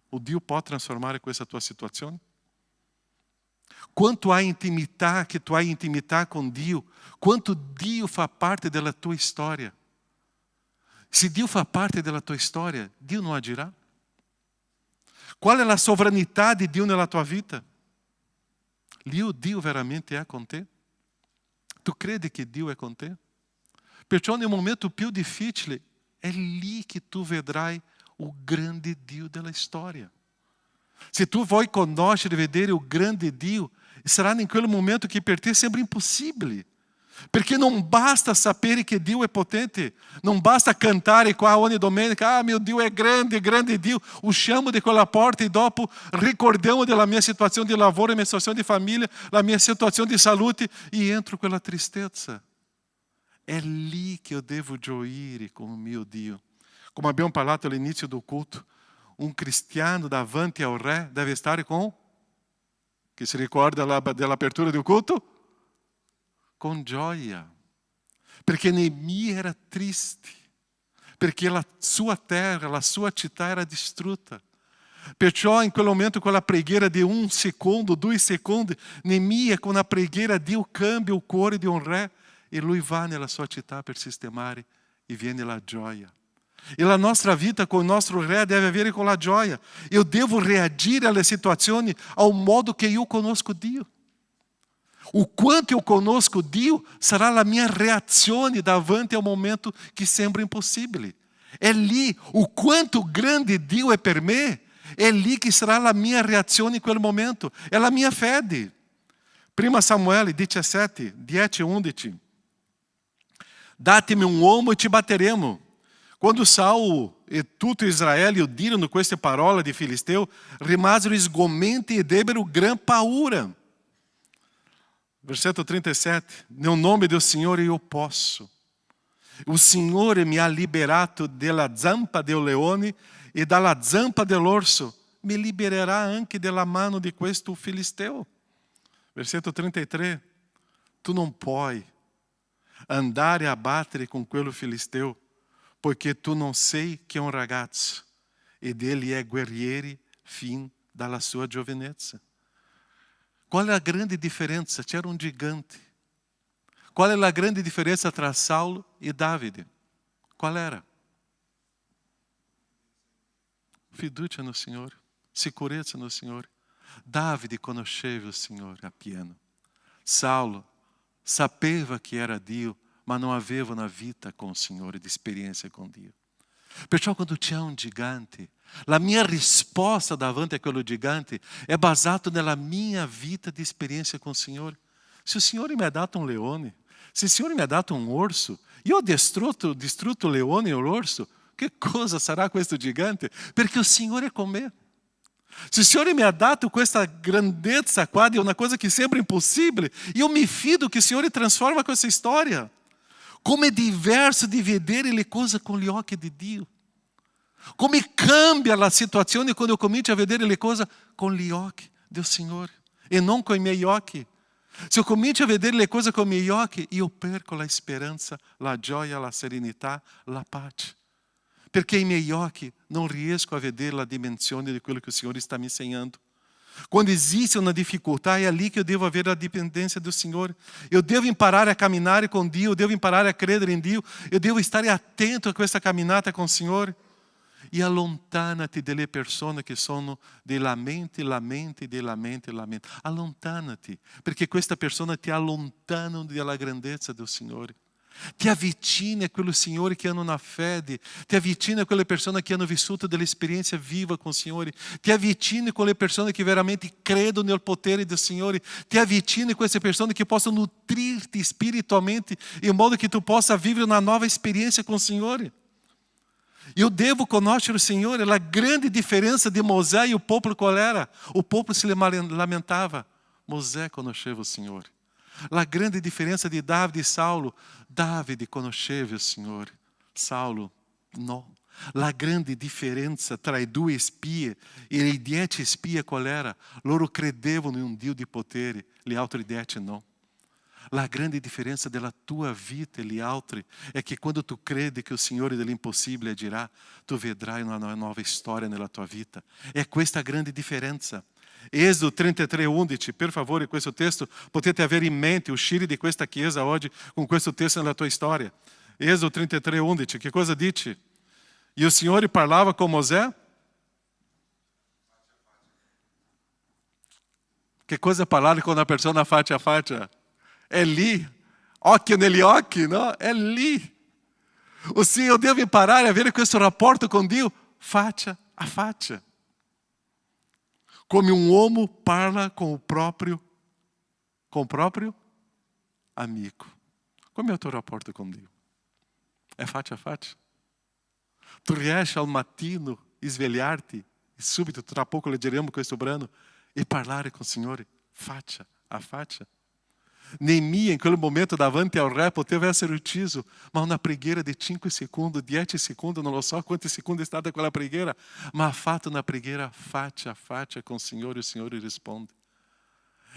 O Dio può trasformare questa tua situazione? Quanto hai intimità, che tu hai intimità con Dio, quanto Dio fa parte della tua storia. Se Dio fa parte della tua storia, Dio non agirà? Qual è la sovranità di Dio nella tua vita? Dio veramente è con te? Tu credi che Dio è con te? Perciò nel momento più difficile è lì che tu vedrai il grande Dio della storia. Se tu vuoi conoscere e vedere il grande Dio, sarà in quel momento che per te sembra impossibile. Perché non basta sapere che Dio è potente, non basta cantare qua ogni domenica, mio Dio è grande Dio, usciamo di quella porta e dopo ricordiamo della mia situazione di lavoro, la mia situazione di famiglia, la mia situazione di salute e entro quella tristezza. È lì che io devo gioire con il mio Dio. Come abbiamo parlato all'inizio del culto, un cristiano davanti al Re deve stare con Che si ricorda dell'apertura del culto? Con gioia. Perché Neemia era triste. Perché la sua terra, la sua città era distrutta. Perciò in quel momento, con la preghiera di 1 secondo, 2 secondi, Neemia, con la preghiera, Dio cambia il cuore di un re e lui va nella sua città per sistemare e viene la gioia. E la nostra vita com o nostro re deve avere com la gioia. Eu devo reagir alle situazioni ao modo que eu conosco Dio. O quanto eu conosco Dio sarà la mia reazione davanti ao momento que sembra impossível. É lì, o quanto grande Dio é per me, é lì que sarà la mia reazione in quel momento. É la mia fede. 1 Samuele 17, 10 e 11. Date-me um uomo e te bateremo. Quando Saul e tutto Israele udirono queste parole di Filisteu, rimasero sgomenti e debbero gran paura. Versetto 37. Nel nome do Signore io posso. O Signore mi ha liberato dalla zampa del leone e dalla zampa dell'orso. Mi libererà anche dalla mano di questo Filisteo. Versetto 33. Tu non puoi andare a battere con quello Filisteo, porque tu não sei que é um ragazzo, ed ele é guerrieri fin dalla sua giovinezza. Qual é a grande diferença? C'era um gigante. Qual é a grande diferença tra Saulo e Davide? Qual era? Fiducia no Signore, sicurezza no Signore. Davide conosceva o Signore appieno. Saulo sapeva que era Dio, ma non aveva una vita con il Signore, di esperienza con Dio. Perciò quando c'è un gigante, la mia risposta davanti a quello gigante è basata nella mia vita di esperienza con il Signore. Se il Signore mi ha dato un leone, se il Signore mi ha dato un orso, io ho distrutto il leone e l'orso, che cosa sarà questo gigante? Perché il Signore è con me. Se il Signore mi ha dato questa grandezza qua di una cosa che sembra impossibile, io mi fido che il Signore trasforma questa storia. Come è diverso di vedere le cose con gli occhi di Dio. Come cambia la situazione quando io comincio a vedere le cose con gli occhi del Signore e non con i miei occhi. Se io comincio a vedere le cose con i miei occhi, io perco la speranza, la gioia, la serenità, la pace. Perché i miei occhi non riesco a vedere la dimensione di quello che il Signore sta mi insegnando. Quando existe uma dificuldade, é ali que eu devo haver a dependência do Senhor. Eu devo imparare a caminhar com Dio, eu devo imparare a credere em Dio, eu devo estar atento a questa caminhata com o Senhor. E allontana-te delle persone che sono dei lamenti. Allontana-te, perché questa persona ti allontanano dalla grandezza del Signore. Ti avvicina a quello Signore che hanno una fede, ti avvicina a quelle persone che hanno vissuto dell'esperienza viva con il Signore, ti avvicina a quelle persone che veramente credono nel potere del Signore, ti avvicina a queste persone che possono nutrirti spiritualmente in modo che tu possa vivere una nuova esperienza con il Signore. Eu devo conoscere o Signore. A grande diferença de Moisés e o povo qual era? O povo se lamentava. Moisés conheceva o Senhor. A grande diferença de David e Saulo, David conheceva o Senhor, Saulo não. A grande diferença tra i due spie e i 10 spie qual era? Loro credevano in un Dio di potere, gli altri 10 não. A grande diferença della tua vita e gli altri é que quando tu credi che il Signore dell'impossibile agirà, tu vedrai una nuova storia nella tua vita. É questa grande diferença. Êxodo 33:11, per favore, questo testo potete avere in mente, uscire di questa chiesa oggi con questo testo nella tua storia. Êxodo 33:11, che cosa dice? E o Signore parlava con Mosè? Che cosa parlare con una persona faccia a faccia? È lì, occhio negli occhi, no? È lì. Ossia, io devo imparare a avere questo rapporto con Dio faccia a faccia. Come um uomo parla com o próprio amigo. Come è il tuo rapporto con Dio? È faccia a faccia? Tu riesci al mattino svegliarti e subito, tra poco leggeremo questo brano, e parlare con il Signore faccia a faccia? Neemia, in quel momento davanti al re, poteva essere ucciso, ma una preghiera di 5 secondi, 10 secondi, non lo so quanti secondi è stata quella preghiera, ma ha fatto una preghiera faccia a faccia con il Signore risponde.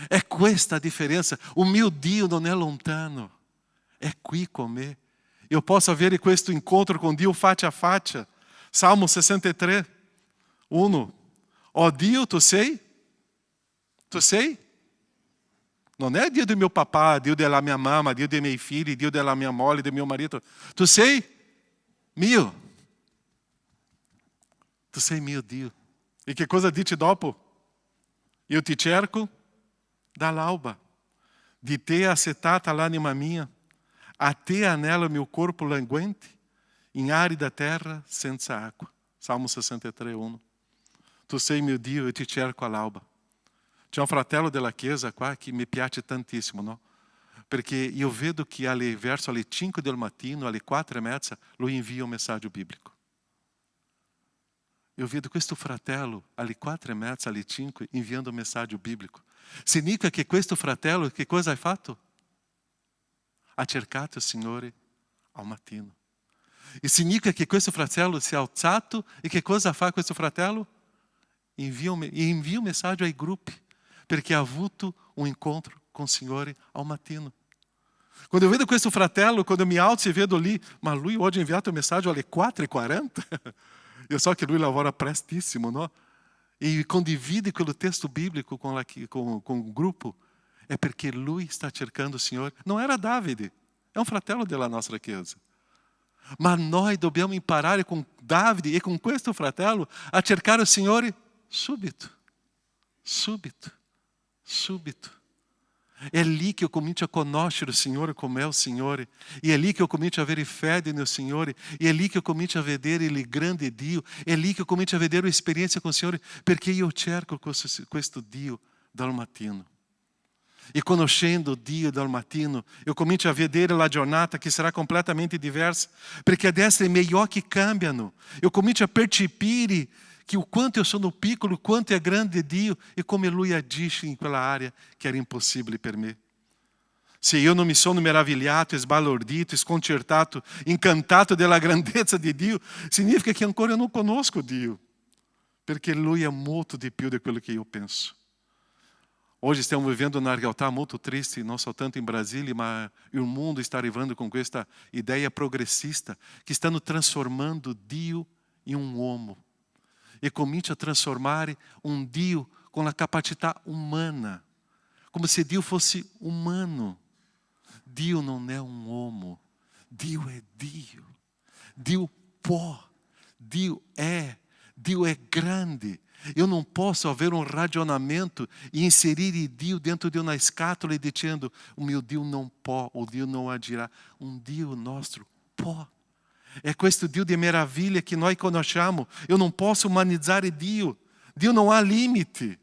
È questa a differenza. O mio Dio non è lontano, è qui con me. Io posso avere questo incontro con Dio faccia a faccia. Salmo 63, 1. Ó Dio, tu sei? Tu sei? Non è Dio do meu papà, Dio della mia mamma, Dio dei miei figli, Dio della mia moglie, del mio marito. Tu sei mio. Tu sei mio Dio. E che cosa dice dopo? Io ti cerco dall'alba. Di te acetata l'anima mia. A te anela o mio corpo languente, in arida terra senza acqua. Salmo 63, 1. Tu sei mio Dio, io ti cerco all'alba. C'è un fratello della chiesa qua che mi piace tantissimo, no? Perché io vedo che verso alle 5 del mattino, alle 4:30, lui invia un messaggio biblico. Io vedo questo fratello alle 4:30, alle 5, inviando un messaggio biblico. Significa che questo fratello, che cosa ha fatto? Ha cercato il Signore al mattino. E significa che questo fratello si è alzato e che cosa fa questo fratello? Invia un messaggio ai gruppi, perché ha avuto un incontro com o Signore ao mattino. Quando eu vedo questo fratello, quando eu me alzo e vedo lì, ma lui oggi ha inviato un messaggio alle 4:40, io so che lui lavora prestissimo, no? E condivide quello testo bíblico com o grupo, é perché lui sta cercando o Signore. Non era Davide, è un fratello della nostra chiesa. Ma noi dobbiamo imparare com Davide e com questo fratello a cercare o Signore subito, subito, subito. É lì che io comincio a conoscere il Signore come è il Signore. E è lì che io comincio a avere fede nel Signore. E è lì che io comincio a vedere il grande Dio. È lì che io comincio a vedere un'esperienza con il Signore, perché io cerco questo Dio dal mattino. E conoscendo Dio dal mattino, eu comincio a vedere la giornata che sarà completamente diversa, perché adesso i miei occhi cambiano. Eu comincio a percepire que o quanto eu sono piccolo, o quanto é grande Dio e come Lui agisce in quella area che era impossibile per me. Se io non mi sono meravigliato, sbalordito, sconcertato, incantato della grandezza di Dio, significa che ancora eu non conosco Dio, perché Lui è molto di più di quello che io penso. Hoje stiamo vivendo una realtà molto triste, non soltanto in Brasília, ma il mondo sta arrivando con questa idea progressista che stanno trasformando Dio in un uomo. E comincia a transformare um Dio com a capacidade humana, como se Dio fosse humano. Dio não é um homo, Dio é Dio. Dio può, Dio é grande. Eu não posso haver um racionamento e inserir Dio dentro de uma escátola e dizendo, o meu Dio não pode, o Dio não agirá. Um Dio nosso pode. É questo Dio di meraviglia che noi conosciamo. Eu não posso humanizar Dio. Dio não há limite.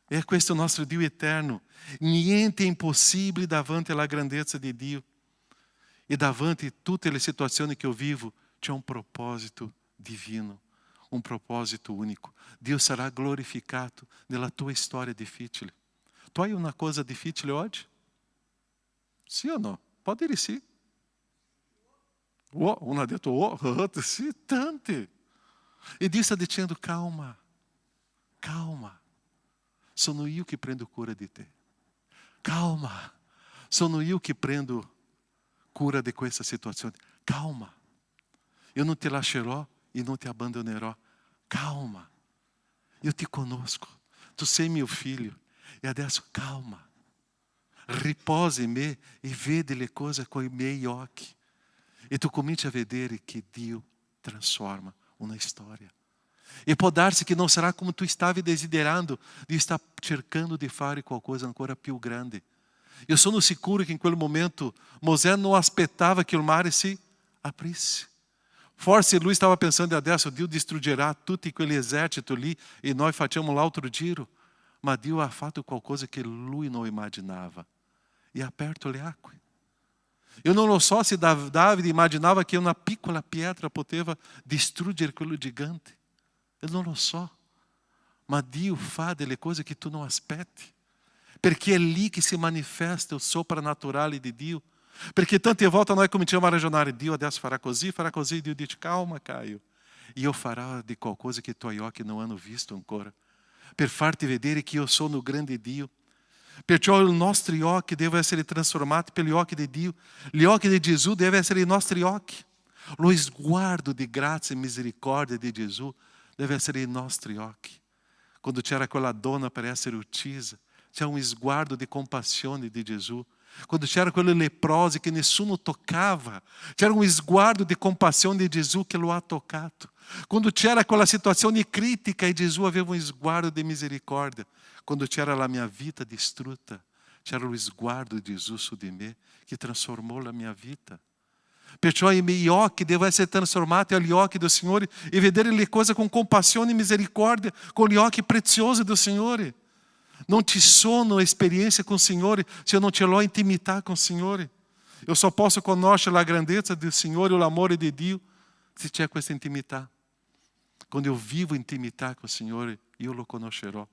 É questo nostro Dio eterno. Niente è impossibile davanti alla grandezza di Dio. E davanti tutte le situazioni che eu vivo, c'è un proposito divino, un proposito unico. Dio sarà glorificato nella tua storia difficile. Tu hai una cosa difficile oggi? Sì o no? Pode dire sì. Oh, um ha detto outro, sì, tante. E Dio sta dicendo, calma, calma. Sono io che prendo cura di te. Calma, sono io che prendo cura di questa situazione. Calma, io non ti lascerò e non ti abbandonerò. Calma, io ti conosco, tu sei mio figlio. E adesso calma, riposa in me e vedi le cose con i miei occhi. E tu cominci a vedere che Dio transforma una storia. E può darsi che non sarà come tu stavi desiderando, Dio sta cercando di fare qualcosa ancora più grande. Eu sono sicuro che in quel momento Mosè non aspettava che il mare si aprisse. Forse lui stava pensando, adesso Dio distruggerà tutti quegli eserciti lì e noi facciamo l'altro giro. Ma Dio ha fatto qualcosa che lui non immaginava e ha aperto le acque. Eu não lo so se Davide imaginava que uma piccola pietra poteva distruggere quello gigante. Eu não lo so. Ma Dio fa delle cose che tu non aspetti. Perché è lì che si manifesta il soprannaturale di Dio. Perché tante volte noi cominciamo a ragionare, Dio adesso farà così, Dio dice, calma Caio. Io farò di qualcosa che i tuoi occhi non hanno visto ancora. Per farti vedere che io sono o grande Dio. Perciò i nostri occhi devono essere trasformati per gli occhi di Dio. Gli occhi di Gesù devono essere i nostri occhi. Lo sguardo di grazia e misericordia di Gesù deve essere i nostri occhi. Quando c'era quella donna per essere uccisa, c'era un sguardo di compassione di Gesù. Quando c'era quello leproso che nessuno toccava, c'era un sguardo di compassione di Gesù che lo ha toccato. Quando c'era quella situazione critica e Gesù aveva un sguardo di misericordia. Quando c'era la mia vita distrutta, c'era lo sguardo di Gesù su di me che trasformò la mia vita. Perciò i miei occhi devono essere trasformati agli occhi del Signore e vedere le cose con compassione e misericordia, con gli occhi preziosi del Signore. Non ci sono esperienze con il Signore se io non ce l'ho intimità con il Signore. Io só posso conoscere la grandezza del Signore e l'amore di Dio se c'è questa intimità. Quando io vivo intimità con il Signore, io lo conoscerò.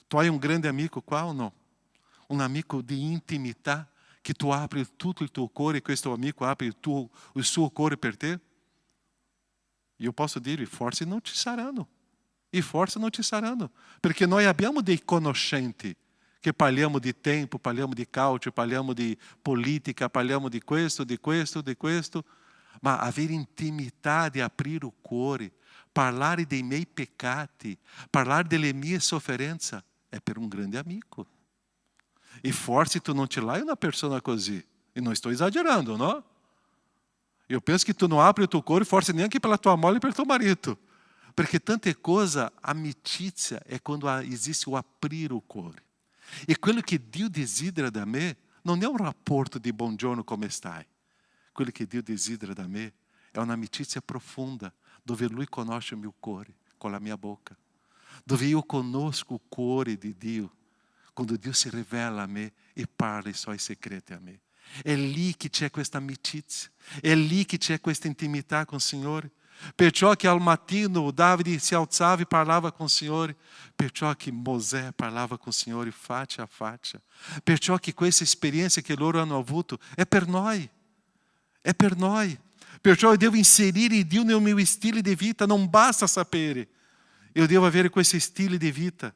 Tu hai un grande amico qua o no? Un amico di intimità che tu apri tutto il tuo cuore e questo amico apre il suo cuore per te? Io posso dire, forse non ci saranno. E forse non ci saranno. Perché noi abbiamo dei conoscenti che parliamo di tempo, parliamo di calcio, parliamo di politica, parliamo di questo. Ma avere intimità di aprire il cuore, parlare dei miei peccati, parlare delle mie sofferenze, è per un grande amico. E forse tu non ce l'hai una persona così. E non sto esagerando, no? Io penso che tu non apri il tuo cuore, forse neanche per la tua moglie e per tuo marito. Perché tante cose, amicizia è quando esiste o aprire o cuore. E quello che Dio desidera da me non è un rapporto di buongiorno come stai. Quello che Dio desidera da me è un'amicizia profonda, dove Lui conosce il mio cuore con la mia bocca. Dove io conosco il cuore di Dio, quando Dio si rivela a me e parla i suoi segreti a me. È lì che c'è questa amicizia, è lì che c'è questa intimità con il Signore. Perciò che al mattino Davide si alzava e parlava con il Signore, perciò che Mosè parlava con il Signore faccia a faccia, perciò che questa esperienza che loro hanno avuto è per noi, è per noi. Perciò io devo inserire Dio nel mio stile di vita, non basta sapere, io devo avere questo stile di vita,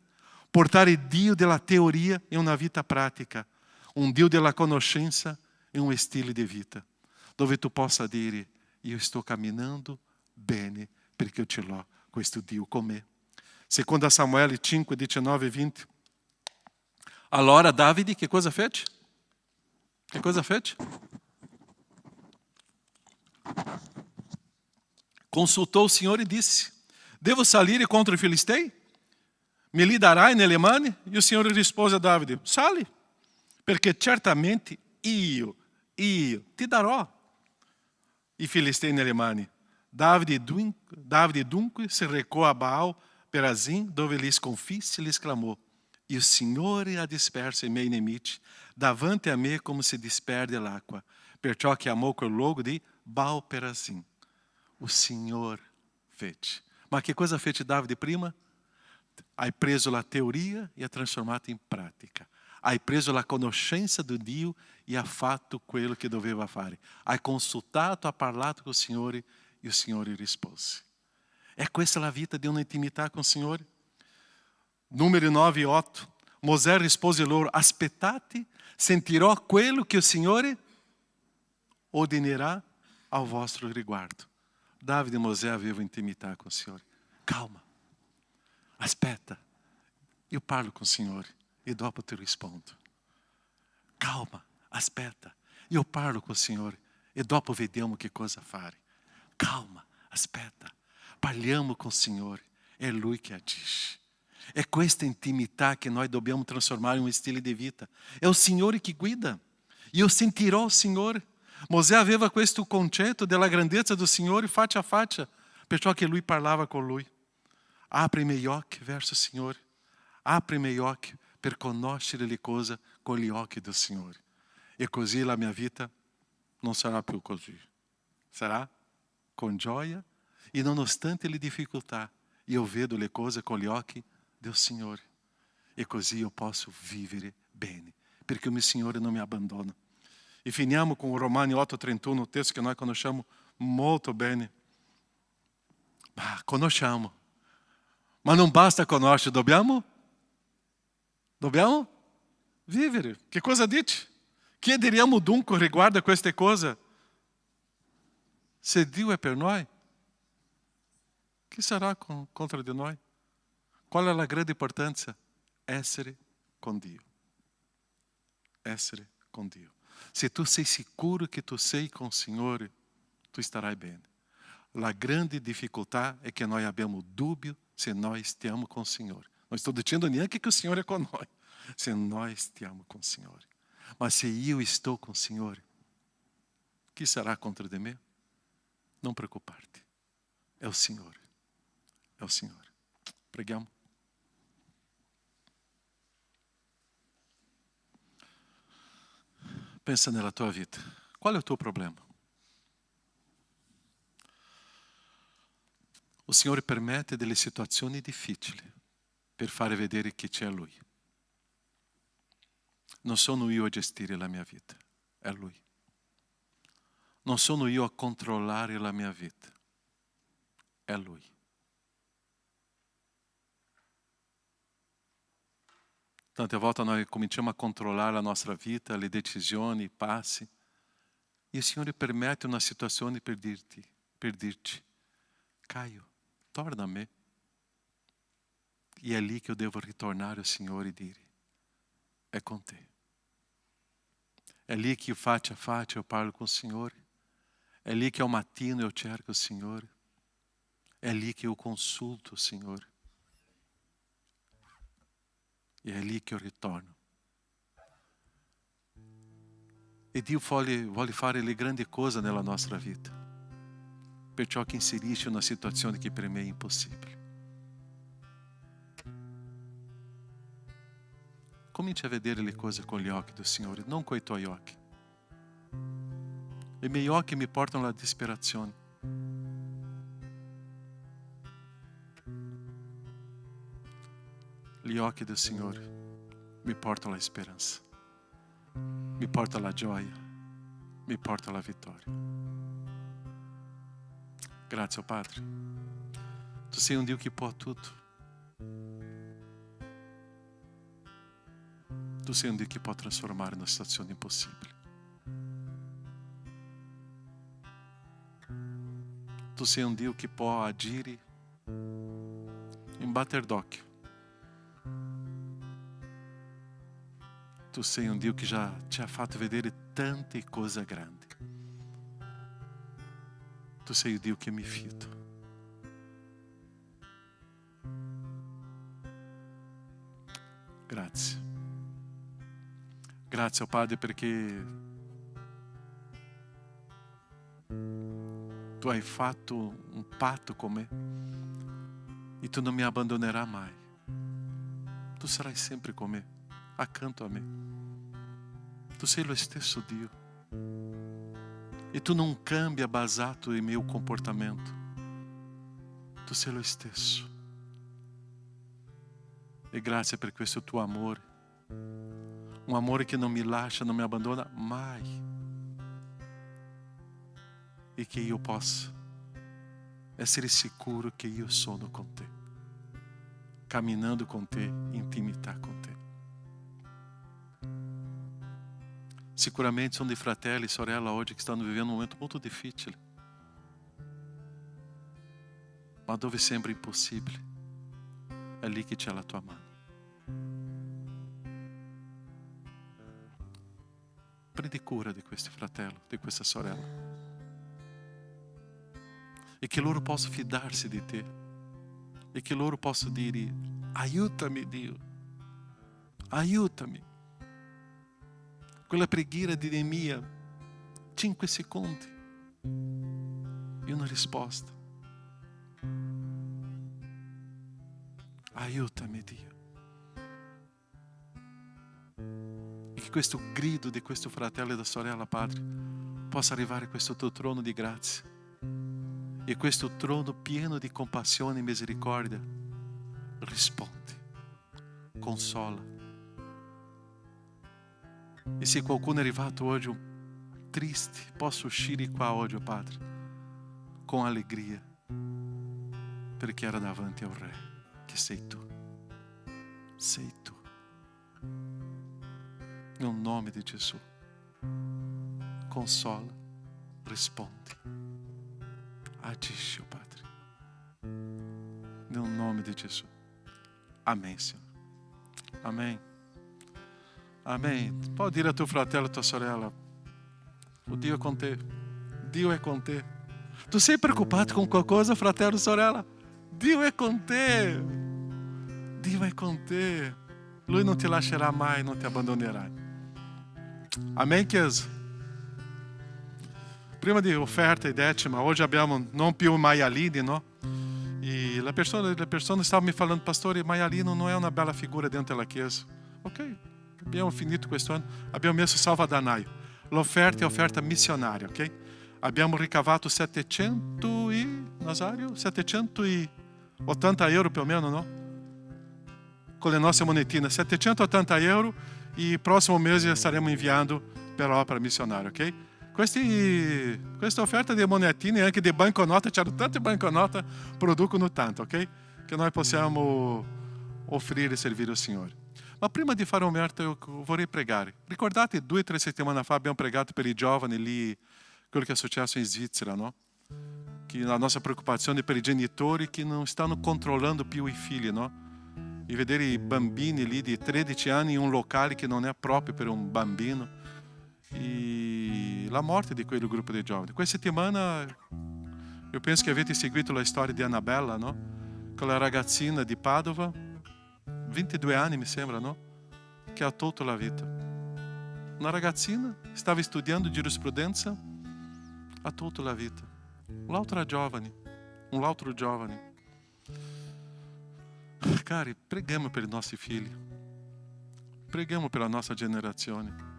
portare Dio della teoria in una vita pratica, un Dio della conoscenza in un stile di vita, dove tu possa dire, io sto camminando bene perché io ce l'ho questo Dio con me. Secondo Samuele 5, 19 e 20. Allora Davide che cosa fece? Che cosa fece? Consultou o Signore e disse, devo salire contra i Filistei? Me li darai nelle mani? E o Signore rispose a Davide, sali, perché certamente io ti darò i Filistei nelle mani. Davide dunque si recò a Baal Perazim, dove li sconfisse e li esclamò, il Signore ha disperso i miei nemici davanti a me come si disperde l'acqua. Perciò chiamò quel luogo di Baal Perazim. O Signore fece. Ma che cosa fece Davide prima? Hai preso la teoria e ha trasformato in pratica. Hai preso la conoscenza di Dio e ha fatto quello che doveva fare. Hai consultato, ha parlato con il Signore e il Signore rispose. È questa la vita di un'intimità con il Signore? Numeri 9 e 8. Mosè rispose loro, aspettate, sentirò quello che il Signore ordinerà ao vostro riguardo. Davide e Mosè avevano intimità con il Signore. Calma, aspetta, io parlo con il Signore e dopo ti rispondo. Calma, aspetta, io parlo con il Signore e dopo vediamo che cosa fare. Calma, aspetta, parliamo com o Signore, è Lui che agisce. È questa intimità che noi dobbiamo trasformare in un stile di vita. È il Signore che guida. Io sentirò il Signore. Mosè aveva questo concetto della grandezza del Signore faccia a faccia, perciò che Lui parlava con Lui. Apri i miei occhi verso il Signore. Apri i miei occhi per conoscere le cose con gli occhi del Signore. E così la mia vita non sarà più così. Sarà con gioia e nonostante le difficoltà, io vedo le cose con gli occhi del Signore. E così io posso vivere bene, perché il mio Signore non mi abbandona. E finiamo com Romani 8,31, um texto que nós conosciamo molto bene. Conosciamo. Ma non basta conoscere, dobbiamo Vivere. Che cosa dici? Chiederiamo dunque riguardo a queste cose? Se Dio è per noi, chi sarà contro di noi? Qual è la grande importanza? Essere con Dio. Essere con Dio. Se tu sei sicuro che tu sei con il Signore, tu starai bene. La grande difficoltà è che noi abbiamo dubbio se noi stiamo con il Signore. Non sto dicendo neanche che il Signore è con noi, se noi stiamo con il Signore. Ma se io sto con il Signore, chi sarà contro di me? Non preoccuparti, è il Signore, è il Signore. Preghiamo. Pensa nella tua vita, qual è il tuo problema? Il Signore permette delle situazioni difficili per fare vedere che c'è Lui. Non sono io a gestire la mia vita, è Lui. Non sono io a controllare la mia vita, è Lui. Tante volte noi cominciamo a controllare la nostra vita, le decisioni, i passi. E il Signore permette una situazione per dirci, Caio, torna a me. E è lì che io devo ritornare al Signore e dire, è con te. È lì che faccia a faccia eu parlo com o Signore. É lì che ao mattino eu cerco o Signore. É lì che eu consulto o Signore. E è lì che io ritorno. E Dio vuole fare le grandi cose nella nostra vita. Perciò che inserisce una situazione che per me è impossibile. Cominci a vedere le cose con gli occhi del Signore, non con i tuoi occhi. I miei occhi mi portano alla disperazione. Gli occhi del Signore mi portano alla speranza, mi portano alla gioia, mi portano alla vittoria. Grazie, oh Padre. Tu sei un Dio che può tutto. Tu sei un Dio che può trasformare una situazione impossibile. Tu sei un Dio che può agire in batter d'occhio. Tu sei un Dio che già ci ha fatto vedere tante cose grandi. Tu sei il Dio che mi fido. Grazie. Grazie, oh Padre, perché tu hai fatto un patto con me e tu non mi abbandonerai mai. Tu sarai sempre con me, accanto a me. Tu sei lo stesso Dio e tu non cambia basato nel mio comportamento. Tu sei lo stesso. E grazie per questo tuo amore. Um amore que não me lascia, não me abandona mai. E que eu possa ser seguro que eu sono com te, caminhando com te, intimidade com te. Sicuramente sono dei fratelli e sorelle oggi che stanno vivendo un momento molto difficile, ma dove sembra impossibile, è lì che c'è la tua mano. Prendi cura di questi fratelli, di questa sorella. E che loro possano fidarsi di te. E che loro possano dire, aiutami Dio, aiutami. Quella preghiera di Neemia, 5 secondi. E una risposta. Aiutami Dio. Che questo grido di questo fratello e da sorella, Padre, possa arrivare a questo tuo trono di grazia e questo trono pieno di compassione e misericordia risponde, consola. E se qualcuno è arrivato oggi triste, possa uscire qua oggi, Padre, con allegria, perché era davanti al Re, che sei tu. Sei tu. No nome de Jesus. Consola, responde. Agisce, oh Padre. No nome de Jesus. Amém, Senhor. Amém. Amém. Pode dire a tuo fratello, a tua sorella: o Dio è con te. Dio è con te. Tu sei preoccupato con qualcosa, fratello, sorella? Dio è con te. Dio è con te. Lui non ti lascerà mai, non ti abbandonerà. Amém, Chiesa? Prima di offerta e decima, oggi abbiamo non più maialini, no? E la persona stava mi falando: pastore, maialino non è una bella figura dentro della Chiesa. Ok, abbiamo finito questo anno, abbiamo messo salvadanaio. L'offerta è offerta missionaria, ok? Abbiamo ricavato 780 euro più o meno, no? Con le nostre monetine, 780 euro, e prossimo mese staremo inviando per l'opera missionaria, ok? Questa offerta di monetine e anche di banconota, c'erano tante banconote, producono tanto, ok? Che noi possiamo offrire e servire al Signore. Ma prima di fare un'offerta io vorrei pregare. Ricordate 2 o 3 settimane fa abbiamo pregato per i giovani lì, quello che è successo in Svizzera, no? Che la nostra preoccupazione è per i genitori che non stanno controllando più i figli, no? E vedere i bambini lì di 13 anni in un locale che non è proprio per un bambino. E la morte di quel gruppo di giovani. Questa settimana io penso che avete seguito la storia di Annabella, no? Quella ragazzina di Padova, 22 anni mi sembra, no? Che ha tolto la vita. Una ragazzina stava studiando giurisprudenza, ha tolto la vita. Un altro giovane. Cari, preghiamo per i nostri figli. Preghiamo per la nostra generazione.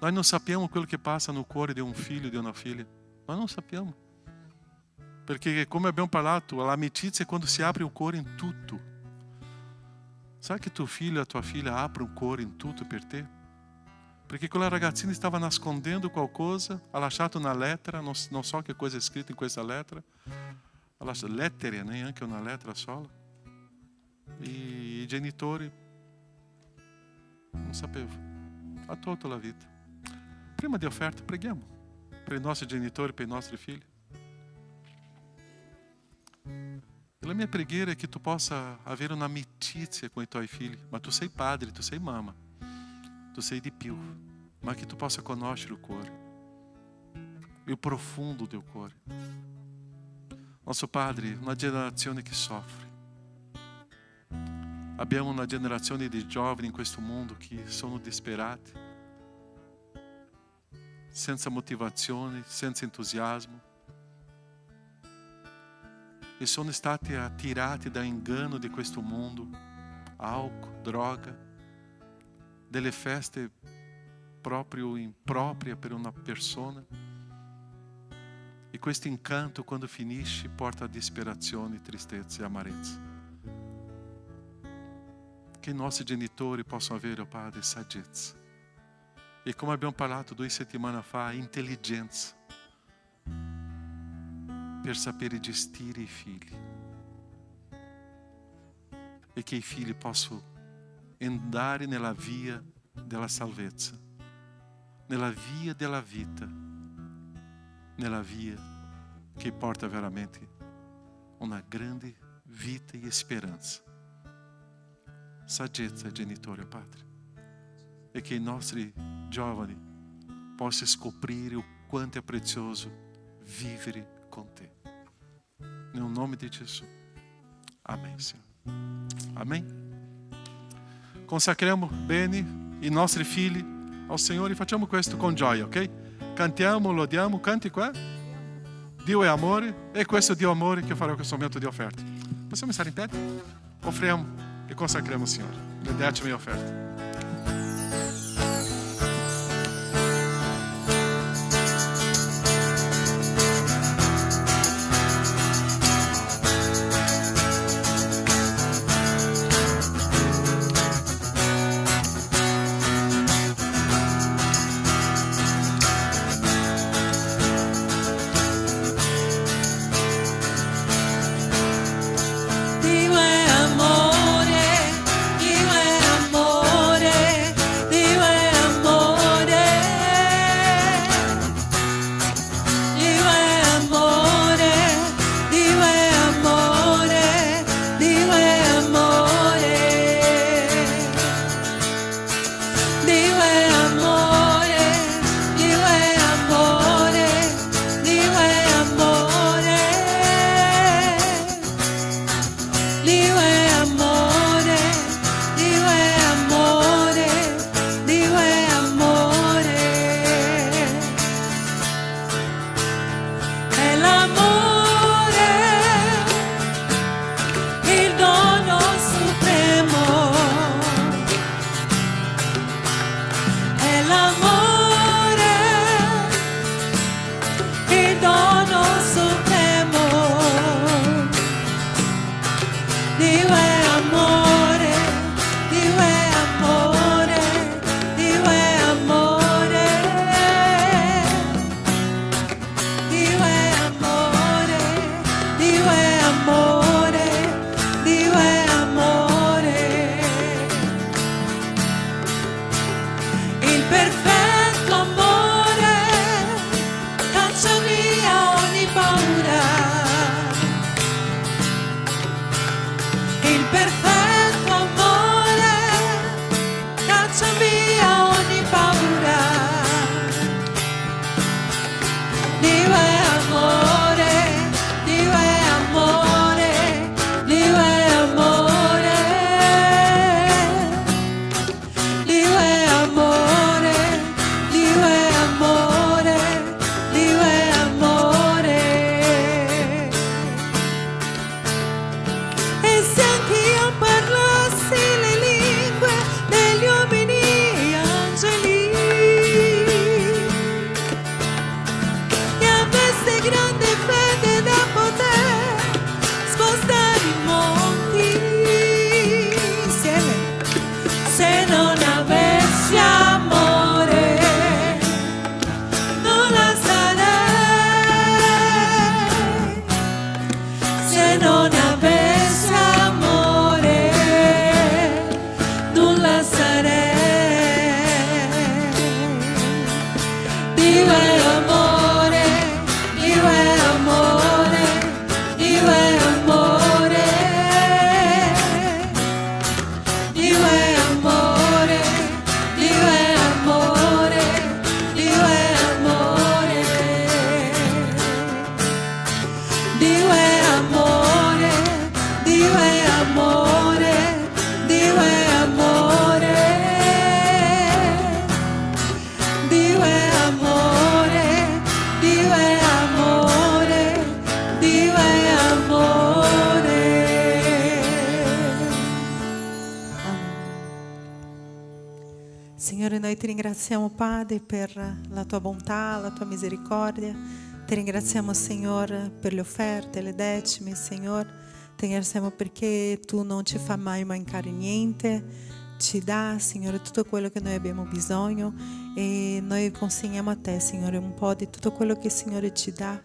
Noi non sappiamo quello che passa no cuore di un figlio e di una figlia. Noi non sappiamo. Perché, come abbiamo parlato, l'amicizia è quando si apre il cuore in tutto. Sai che tuo figlio e tua figlia aprono il cuore in tutto per te? Perché quella ragazzina stava nascondendo qualcosa, ha lasciato una lettera, non so che cosa è scritto in questa lettera. Ha lasciato lettere, neanche una lettera sola. E i genitori non sapevano. Ha tolto la vita. Prima di offerta, preghiamo per i nostri genitori, per i nostri figli. La mia preghiera è che tu possa avere un'amicizia con i tuoi figli. Ma tu sei padre, tu sei mamma, tu sei di più. Ma che tu possa conoscere il cuore, il profondo del cuore. Nostro Padre, una generazione che soffre. Abbiamo una generazione di giovani in questo mondo che sono disperati, senza motivazione, senza entusiasmo, e sono stati attirati da inganno di questo mondo, álcool, droga, delle feste proprio improprie per una persona. E questo incanto, quando finisce, porta a disperazione, tristezza e amarezza. Che i nostri genitori possano avere, oh Padre, saggezza. E come abbiamo parlato 2 settimane fa, intelligenza per sapere gestire i figli. E che i figli possano andare nella via della salvezza, nella via della vita, nella via che porta veramente una grande vita e speranza. Saggezza, genitore, Padre. E che i nostri giovani possano scoprire o quanto è prezioso vivere con te. Nel nome di Gesù. Amen, Signore. Amém? Consacriamo bene i nostri figli al Signore e facciamo questo con gioia, ok? Cantiamo, lodiamo, canti qua. Dio è amore, e questo Dio amore che farò questo momento di offerta. Possiamo stare in piedi? Offriamo e consacriamo al Signore le decime offerte. Dio è amore, perfetto amore caccia via ogni paura. Il perfetto amore caccia via ogni paura. Dio è amore, Dio è amore, Dio è amore. Dio è amore, Dio è amore, Dio è amore. E se anch'io parlassi le lingue degli uomini e angeli e avessi grande fede da poter spostare i monti insieme, se non avessi amore non la sarei. Se non avessi amore non la sarei. Dio è amore, Dio è amore, Dio è amore. Dio è amore, Dio è amore, Dio è amore. Dio è amore, Dio è amore, Dio è amore. Dio è amore, Dio è amore, Dio è amore. Signore, noi ti ringraziamo, Padre, per la tua bontà, la tua misericordia. Ti ringraziamo, Signore, per le offerte, le decime, Signore. Ti ringraziamo perché tu non ci fai mai mancare niente. Ci dà, Signore, tutto quello che noi abbiamo bisogno e noi consegniamo a te, Signore, un po' di tutto quello che il Signore ci dà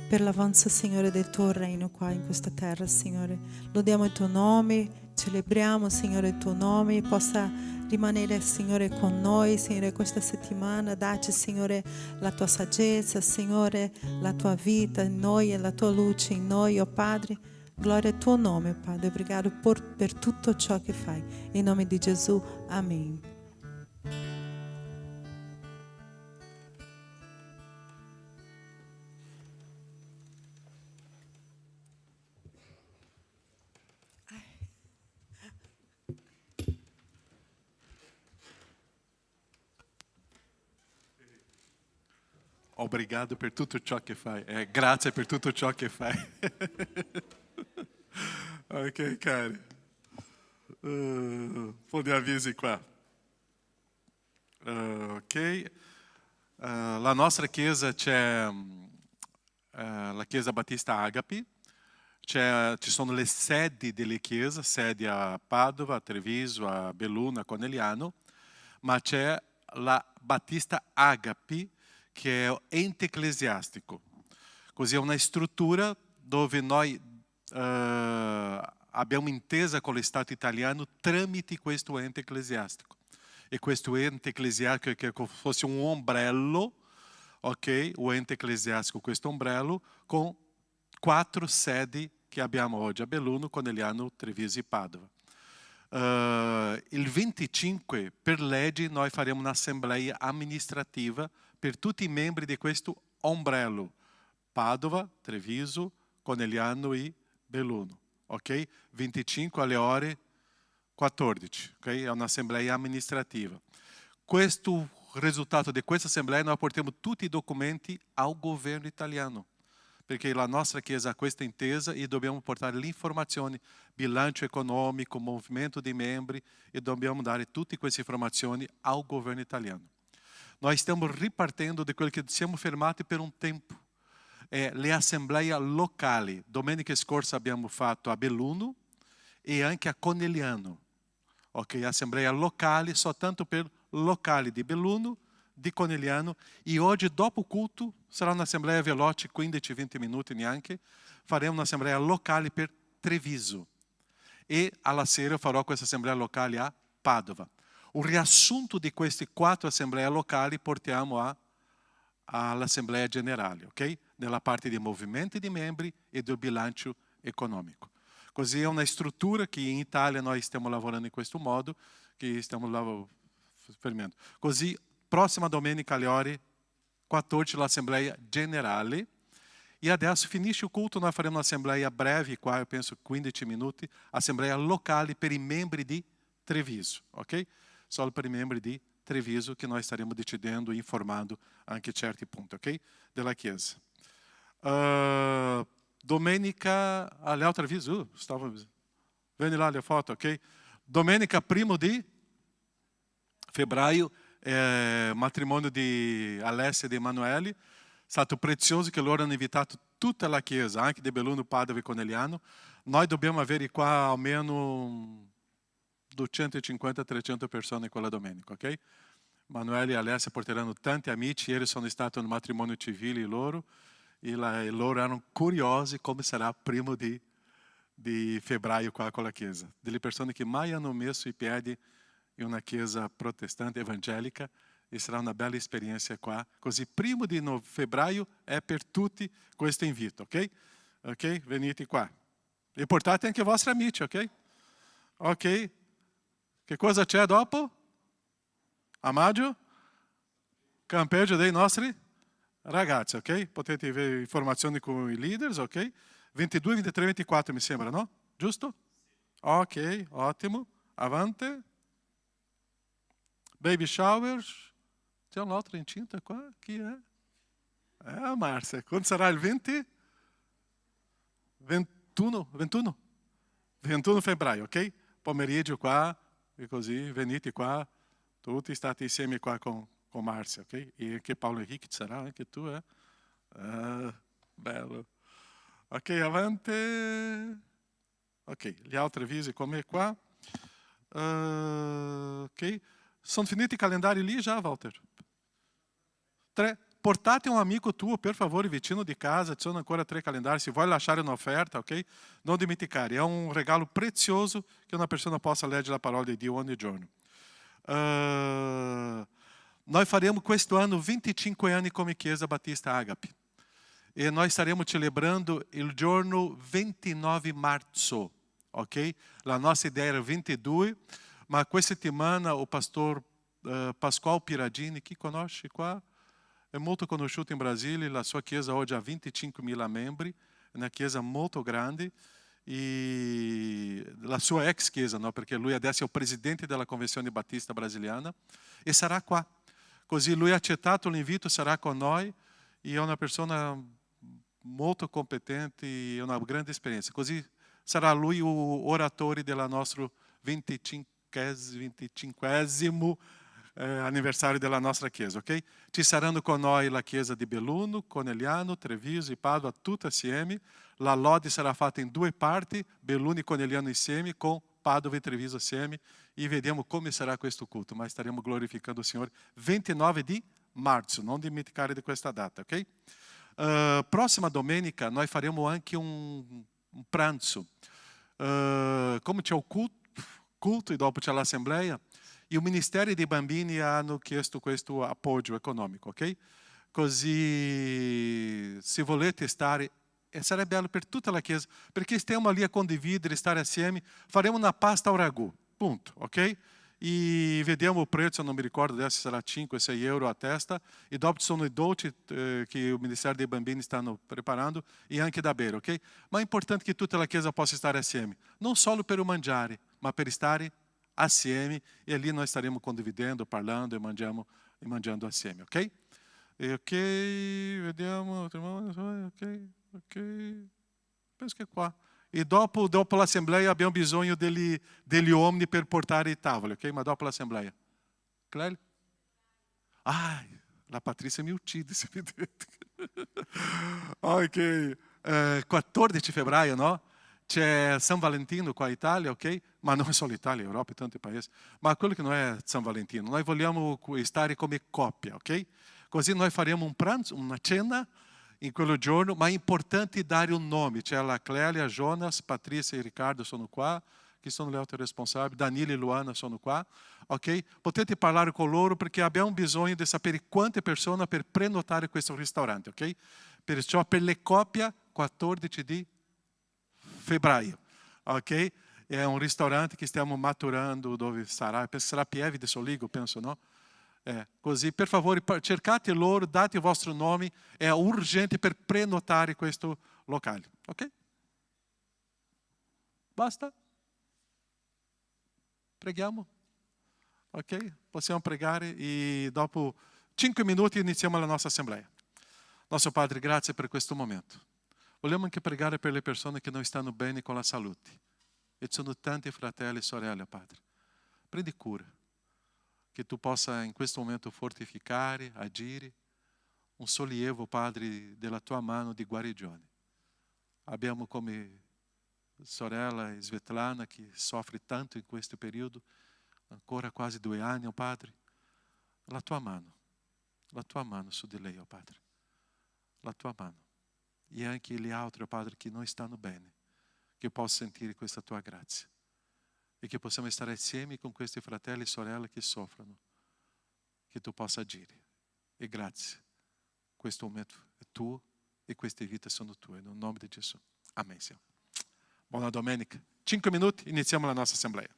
per l'avanzo, Signore, del tuo regno qua in questa terra, Signore. Lodiamo il tuo nome, celebriamo, Signore, il tuo nome, possa rimanere, Signore, con noi, Signore, questa settimana. Dacci, Signore, la tua saggezza, Signore, la tua vita in noi e la tua luce in noi, oh Padre. Gloria al tuo nome, Padre. Obrigado per tutto ciò che fai. In nome di Gesù, amen. Obrigado per tutto ciò che fai. Grazie per tutto ciò che fai. Ok, cari. Un po' di avvisi qua. Ok. La nostra chiesa c'è la Chiesa Battista Agape. Ci sono le sedi delle chiese, sedi a Padova, a Treviso, a Belluno, a Conegliano, ma c'è la Battista Agape, che è ente ecclesiastico. Così è una struttura dove noi abbiamo intesa con lo Stato italiano tramite questo ente ecclesiastico. E questo ente ecclesiastico è come se fosse un ombrello, ok? O ente ecclesiastico, questo ombrello, con 4 sedi che abbiamo oggi a Belluno, Conegliano, Treviso e Padova. Il 25, per legge, noi faremo un'assemblea amministrativa per tutti i membri di questo ombrello, Padova, Treviso, Conegliano e Belluno, ok? 25 alle ore 14, ok? È un'assemblea amministrativa. Questo risultato di questa assemblea noi portiamo tutti i documenti al governo italiano, perché la nostra chiesa ha questa intesa e dobbiamo portare le informazioni, bilancio econômico, movimento di membri, e dobbiamo dare tutte queste informazioni al governo italiano. Nós stiamo ripartendo di quello che siamo fermati per un tempo. Le assemblee locali. Domenica scorsa abbiamo fatto a Belluno e anche a Conegliano. Ok, assemblee locali, soltanto per locali di Belluno, di Conegliano. E oggi, dopo o culto, sarà un'assemblea veloce, 15-20 minuti neanche. Faremo un'assemblea locale per Treviso. E alla sera farò questa assemblea locale a Padova. o riassunto di queste 4 assemblee locali portiamo all'assemblea generale, ok? Nella parte di movimenti di membri e del bilancio econômico. Così è una struttura che in Italia noi stiamo lavorando in questo modo, che stiamo fermando. Così, prossima domenica alle ore 14 l'assemblea generale. E adesso finisce il culto, noi faremo un'assemblea breve, qua io penso 15 minuti, assemblea locale per i membri di Treviso, ok? Solo per i membri di Treviso che noi staremo decidendo e informando anche certi punti, ok? Della Chiesa. Domenica, aliás, Treviso, stava vendo lá a foto, ok? Domenica 1 di febbraio, matrimônio di Alessia e di Emanuele. È stato prezioso che loro hanno invitato tutta la Chiesa, anche di Belluno, Padova e Conegliano. Noi dobbiamo avere qua almeno 250-300 persone quella domenica, ok? Emanuele e Alessia porteranno tanti amici, ieri sono stati no matrimônio civile loro, e loro erano curiosi come sarà 1 di febbraio qua con la Chiesa. Delle persone che mai hanno messo i piedi in una Chiesa protestante evangelica, e sarà una bella esperienza qua. Così 1 di febbraio è per tutti questo invito, ok? Ok? Venite qua. E portate anche i vostri amici, ok? Ok? Che cosa c'è dopo? A maggio? Campeggio dei nostri ragazzi, ok? Potete avere informazioni con i leaders, ok? 22, 23, 24 mi sembra, no? Giusto? Ok, ottimo. Avanti. Baby showers. C'è un altro incinta qua? Chi è? A Márcia. Quando sarà il 20? 21 febbraio, ok? Pomeriggio qua, e così, venite qua, tutti state insieme qua con Márcia, ok? E anche Paolo Henrique sarà, anche tu, eh? Bello. Ok, avanti. Ok, gli altri avvisi come qua. Ok. Sono finiti i calendari lì già, Walter? 3. Portate um amigo tuo, per favore, vicino di casa, ci sono ancora 3 calendari, se vuoi lasciare un'offerta, ok? Non dimenticare, è un regalo prezioso che una persona possa leggere la parola di Dio ogni giorno. Noi faremo questo anno 25 anni come Chiesa Battista Agape. E noi staremo celebrando il giorno 29 marzo, ok? La nostra idea era 22, ma questa settimana o pastor Pascoal Piradini, chi conosce qua? È molto conosciuto in Brasile, la sua chiesa oggi ha 25.000 membri, è una chiesa molto grande, e la sua ex chiesa, no? Perché lui adesso è il presidente della Convenzione Battista Brasiliana, e sarà qua. Così lui ha accettato l'invito, sarà con noi, e è una persona molto competente e una grande esperienza. Così sarà lui o oratore del nostro 25esimo anniversario della nostra Chiesa, ok? Ci saranno con noi la Chiesa di Belluno, Conegliano, Treviso e Padova, tutte assieme. La lode sarà fatta in 2 parti, Belluno e Conegliano insieme, con Padova e Treviso assieme, e vediamo come sarà questo culto, ma staremo glorificando il Signore 29 di marzo, non dimenticare di questa data, ok? Prossima domenica noi faremo anche un pranzo. Come c'è il culto e dopo c'è l'assemblea, e o Ministério dei Bambini hanno chiesto questo appoggio economico, ok? Così, se volete stare, sarebbe bello per tutta la Chiesa, perché stiamo lì a condividere, stare assieme, faremo una pasta ao ragù, punto, ok? E vediamo il prezzo, non mi ricordo adesso, sarà 5-6 euro a testa, e dopo ci sono i dolci che o Ministério dei Bambini stanno preparando, e anche da bere, ok? Ma è importante che tutta la Chiesa possa stare assieme, non solo per o mangiare, ma per stare assieme, e ali nós estaremos condividendo, parlando e mangiando assieme, ok? E ok, vediamo, ok, penso che è qua. E dopo l'assemblea abbiamo bisogno degli uomini per portare i tavoli, ok? Ma dopo l'assemblea. Clélio? La Patrícia mi uccide se mi detto. Ok, 14 febbraio, no? C'è San Valentino qua in Italia, ok? Ma non solo Italia, Europa e tanti paesi. Ma quello che non è San Valentino, noi vogliamo stare come coppia, ok? Così noi faremo un pranzo, una cena in quello giorno, ma è importante dare un nome. C'è la Clélia, Jonas, Patrícia e Riccardo sono qua, che sono le altre responsabili, Danilo e Luana sono qua, ok? Potete parlare con loro perché abbiamo bisogno di sapere quante persone per prenotare questo ristorante, ok? Perciò per le coppie 14 di febbraio, ok? È un ristorante che stiamo maturando dove sarà, sarà Pieve di Soligo, penso, no? Così, per favore, cercate loro, date il vostro nome, è urgente per prenotare questo locale, ok? Basta? Preghiamo? Ok? Possiamo pregare e dopo 5 minuti iniziamo la nostra assemblea. Nostro Padre, grazie per questo momento. Vogliamo anche pregare per le persone che non stanno bene con la salute. E ci sono tanti fratelli e sorelle, Padre. Prendi cura. Che tu possa in questo momento fortificare, agire, un sollievo, Padre, della tua mano di guarigione. Abbiamo come sorella Svetlana che soffre tanto in questo periodo, ancora quasi 2 anni, oh Padre. La tua mano su di lei, oh Padre. La tua mano. E anche gli altri, oh Padre, che non stanno bene, che possano sentire questa tua grazia. E che possiamo stare insieme con questi fratelli e sorelle che soffrono, che tu possa agire. E grazie, questo momento è tuo e queste vite sono tue, nel nome di Gesù. Amen, Signore. Buona domenica. 5 minuti, iniziamo la nostra assemblea.